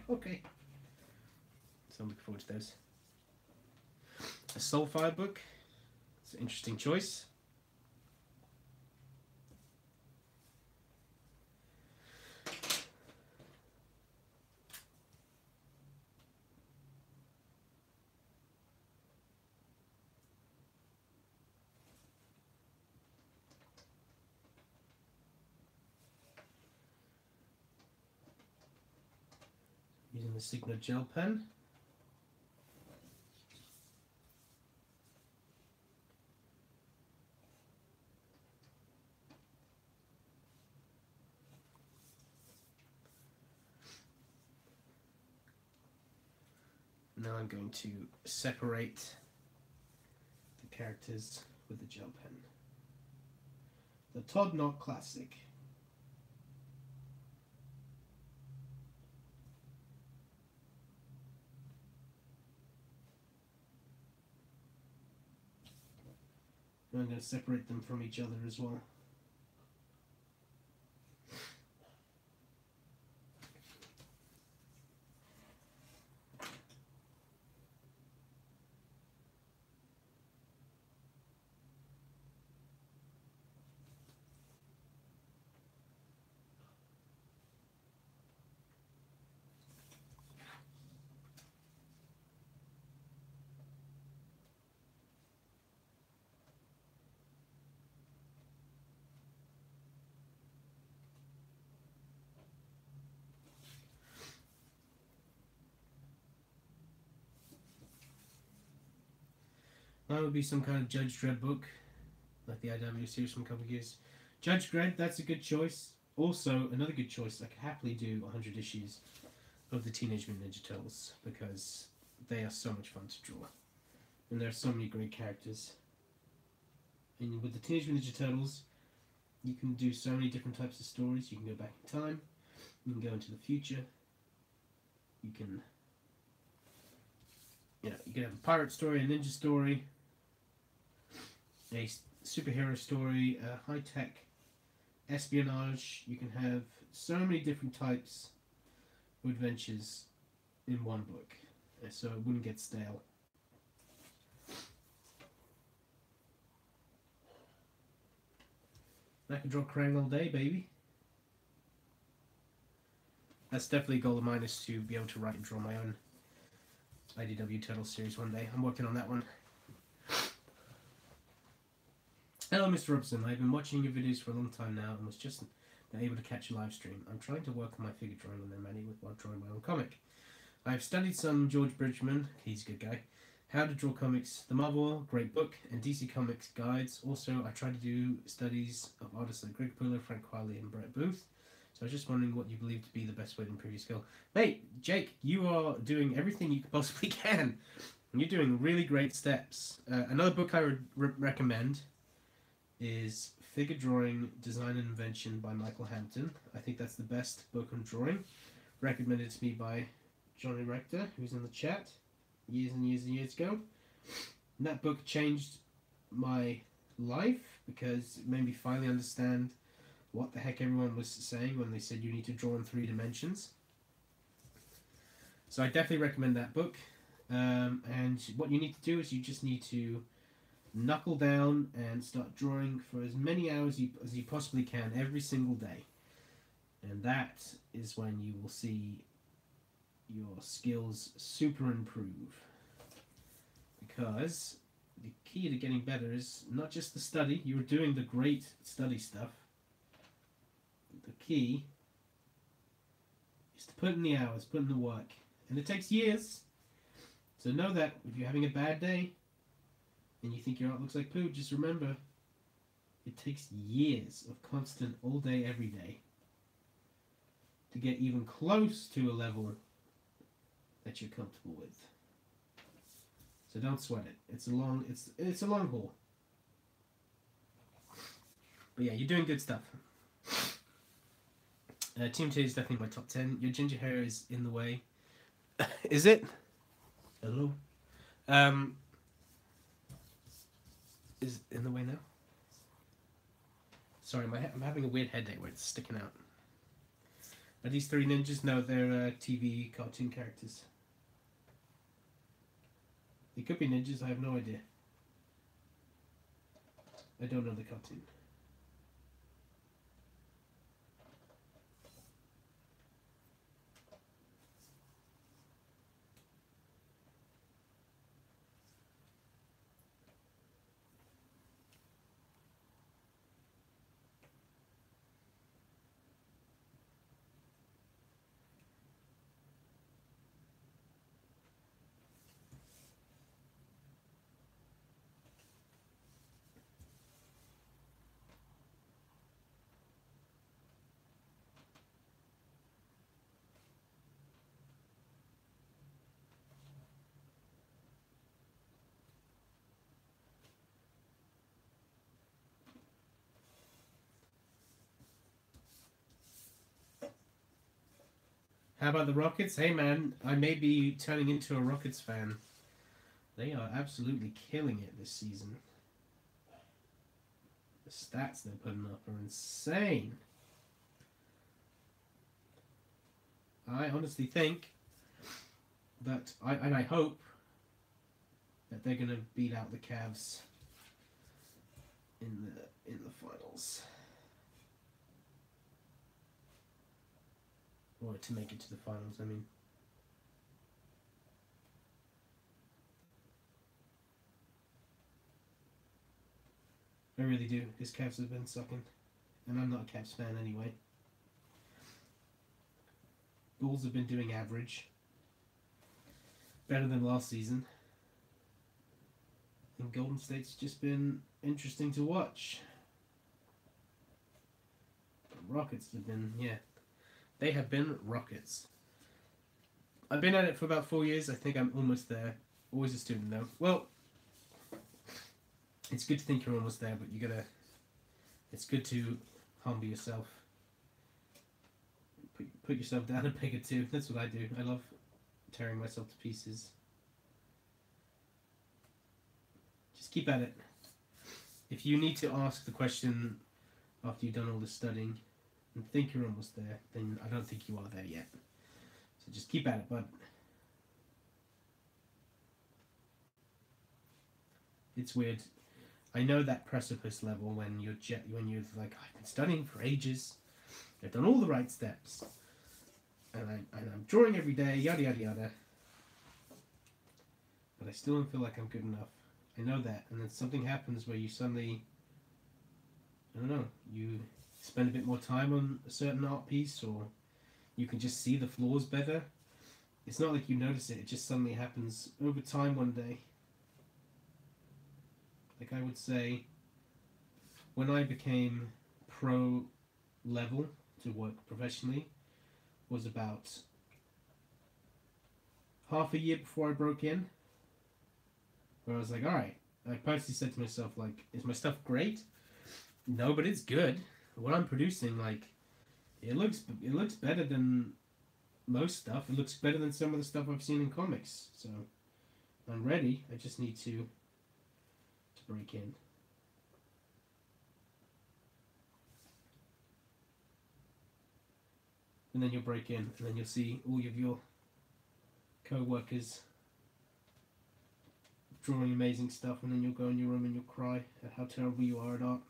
Okay. So I'm looking forward to those. A Soulfire book. It's an interesting choice. Using the Sigma gel pen. Now I'm going to separate the characters with the gel pen. The Todd Knott Classic. And I'm going to separate them from each other as well. That would be some kind of Judge Dredd book, like the IW series from a couple of years. Judge Dredd, that's a good choice. Also, another good choice, I could happily do 100 issues of the Teenage Mutant Ninja Turtles, because they are so much fun to draw. And there are so many great characters. And with the Teenage Mutant Ninja Turtles, you can do so many different types of stories. You can go back in time, you can go into the future, you can have a pirate story, a ninja story, a superhero story, a high-tech espionage. You can have so many different types of adventures in one book, so it wouldn't get stale. I can draw Krang all day, baby. That's definitely a goal of mine, is to be able to write and draw my own IDW Turtles series one day. I'm working on that one. Hello, Mr. Robson. I've been watching your videos for a long time now and was just not able to catch a live stream. I'm trying to work on my figure drawing on their many while drawing my own comic. I've studied some George Bridgman, he's a good guy, How to Draw Comics, The Marvel, great book, and DC Comics guides. Also, I try to do studies of artists like Greg Puller, Frank Wiley, and Brett Booth. So I was just wondering what you believe to be the best way to improve your skill. Mate, Jake, you are doing everything you possibly can. You're doing really great steps. Another book I would recommend is Figure Drawing, Design and Invention by Michael Hampton. I think that's the best book on drawing. Recommended to me by Johnny Rector, who's in the chat years and years and years ago. And that book changed my life because it made me finally understand what the heck everyone was saying when they said you need to draw in 3 dimensions. So I definitely recommend that book. And what you need to do is you just need to knuckle down and start drawing for as many hours as you possibly can every single day. And that is when you will see your skills super improve. Because the key to getting better is not just the study. You're doing the great study stuff. The key is to put in the hours, put in the work. And it takes years. So know that if you're having a bad day and you think your art looks like poo, just remember It takes years of constant all day, every day to get even close to a level that you're comfortable with. So don't sweat it. It's a long haul. But yeah, you're doing good stuff. Team 2 is definitely my top 10. Your ginger hair is in the way. Is it? Hello? Is it in the way now? Sorry, I'm having a weird headache where it's sticking out. Are these three ninjas? No, they're TV cartoon characters. They could be ninjas, I have no idea. I don't know the cartoon. How about the Rockets? Hey man, I may be turning into a Rockets fan. They are absolutely killing it this season. The stats they're putting up are insane. I honestly think that I hope that they're gonna beat out the Cavs in the finals. Or to make it to the finals, I mean. I really do. His Cavs have been sucking. And I'm not a Cavs fan anyway. Bulls have been doing average. Better than last season. And Golden State's just been interesting to watch. The Rockets have been, yeah. They have been rockets. I've been at it for about 4 years. I think I'm almost there. Always a student though. Well, it's good to think you're almost there, but you gotta. It's good to humble yourself. Put yourself down a peg or two. That's what I do. I love tearing myself to pieces. Just keep at it. If you need to ask the question after you've done all this studying and think you're almost there, then I don't think you are there yet. So just keep at it, bud. It's weird. I know that precipice level when you're like, I've been studying for ages. I've done all the right steps, and I'm drawing every day, yada yada yada. But I still don't feel like I'm good enough. I know that, and then something happens where you suddenly, I don't know, you spend a bit more time on a certain art piece, or you can just see the flaws better. It's not like you notice it, it just suddenly happens over time one day. Like I would say, when I became pro level to work professionally was about half a year before I broke in, where I was like, alright, I personally said to myself, like, is my stuff great? No, but it's good. What I'm producing, like, it looks better than most stuff. It looks better than some of the stuff I've seen in comics. So I'm ready. I just need to break in. And then you'll break in, and then you'll see all of your co-workers drawing amazing stuff, and then you'll go in your room and you'll cry at how terrible you are at art.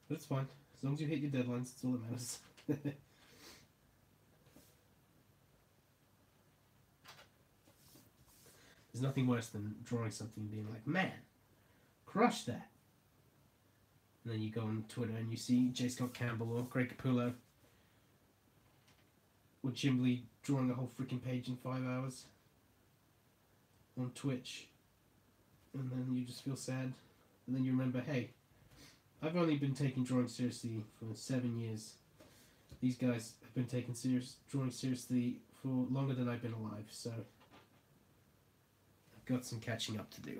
But it's fine. As long as you hit your deadlines, that's all that matters. There's nothing worse than drawing something and being like, man, crush that. And then you go on Twitter and you see J. Scott Campbell or Greg Capullo or Jim Lee drawing a whole freaking page in 5 hours on Twitch. And then you just feel sad. And then you remember, hey, I've only been taking drawing seriously for 7 years. These guys have been taking drawing seriously for longer than I've been alive, so I've got some catching up to do.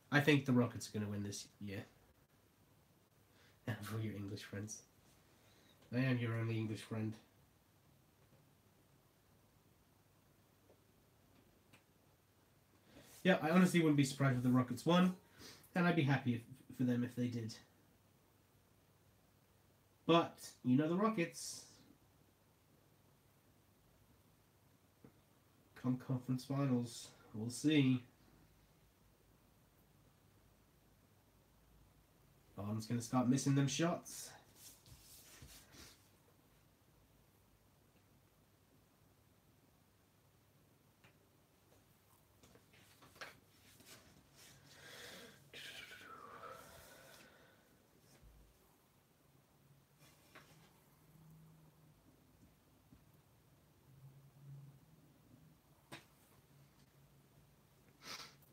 I think the Rockets are going to win this year. And for your English friends. I am your only English friend. Yeah, I honestly wouldn't be surprised if the Rockets won, and I'd be happy for them if they did. But, you know the Rockets. Come conference finals. We'll see. Bond's going to start missing them shots.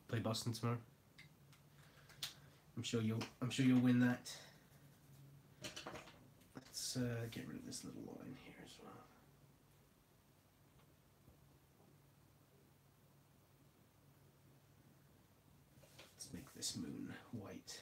Play Boston tomorrow. I'm sure you'll win that. Let's get rid of this little line here as well. Let's make this moon white.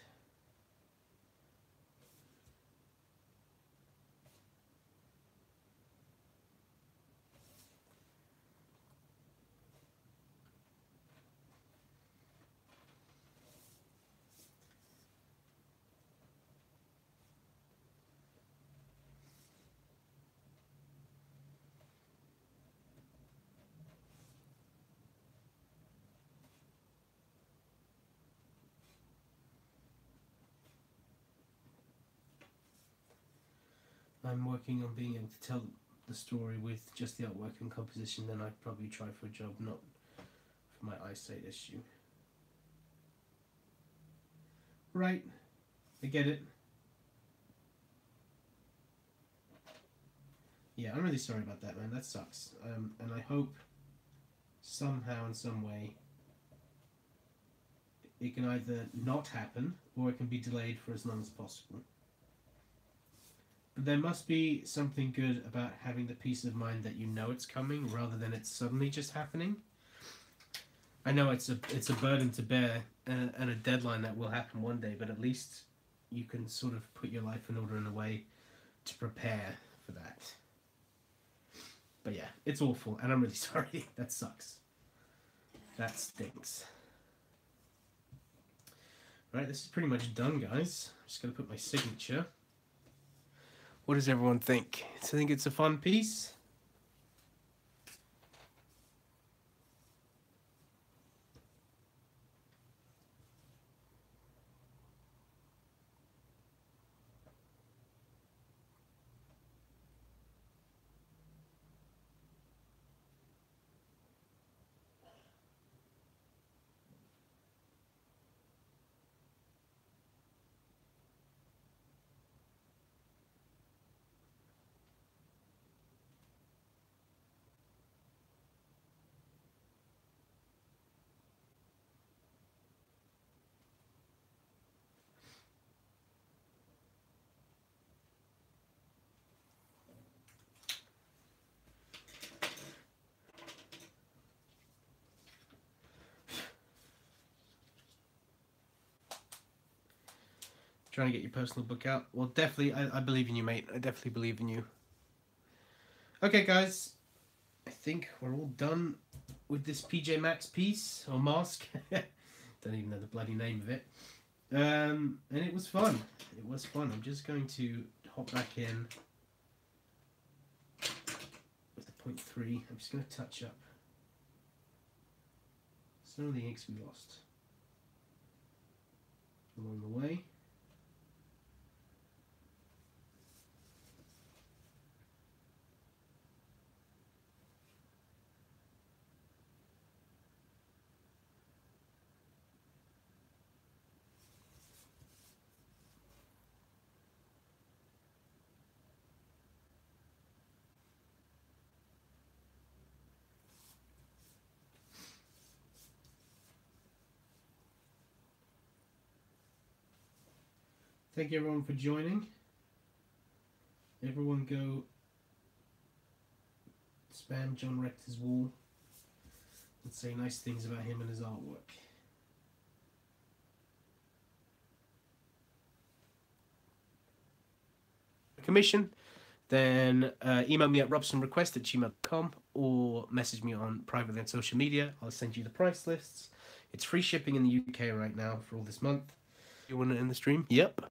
I'm working on being able to tell the story with just the artwork and composition, then I'd probably try for a job, not for my eyesight issue. Right, I get it. Yeah, I'm really sorry about that, man. That sucks. And I hope somehow, in some way, it can either not happen or it can be delayed for as long as possible. But there must be something good about having the peace of mind that you know it's coming rather than it's suddenly just happening. I know it's a burden to bear and a deadline that will happen one day, but at least you can sort of put your life in order in a way to prepare for that. But yeah, it's awful, and I'm really sorry. That sucks. That stinks. Right, this is pretty much done, guys. I'm just going to put my signature. What does everyone think? Do you think it's a fun piece? Trying to get your personal book out. Well, definitely, I believe in you, mate. I definitely believe in you. Okay, guys. I think we're all done with this PJ Masks piece, or mask. Don't even know the bloody name of it. And it was fun. It was fun. I'm just going to hop back in with the 0.3. I'm just going to touch up some of the inks we lost along the way. Thank you everyone for joining. Everyone go spam John Rector's wall and say nice things about him and his artwork. Commission, then email me at robsonrequest@gmail.com or message me on privately on social media. I'll send you the price lists. It's free shipping in the UK right now for all this month. You want it in the stream? Yep.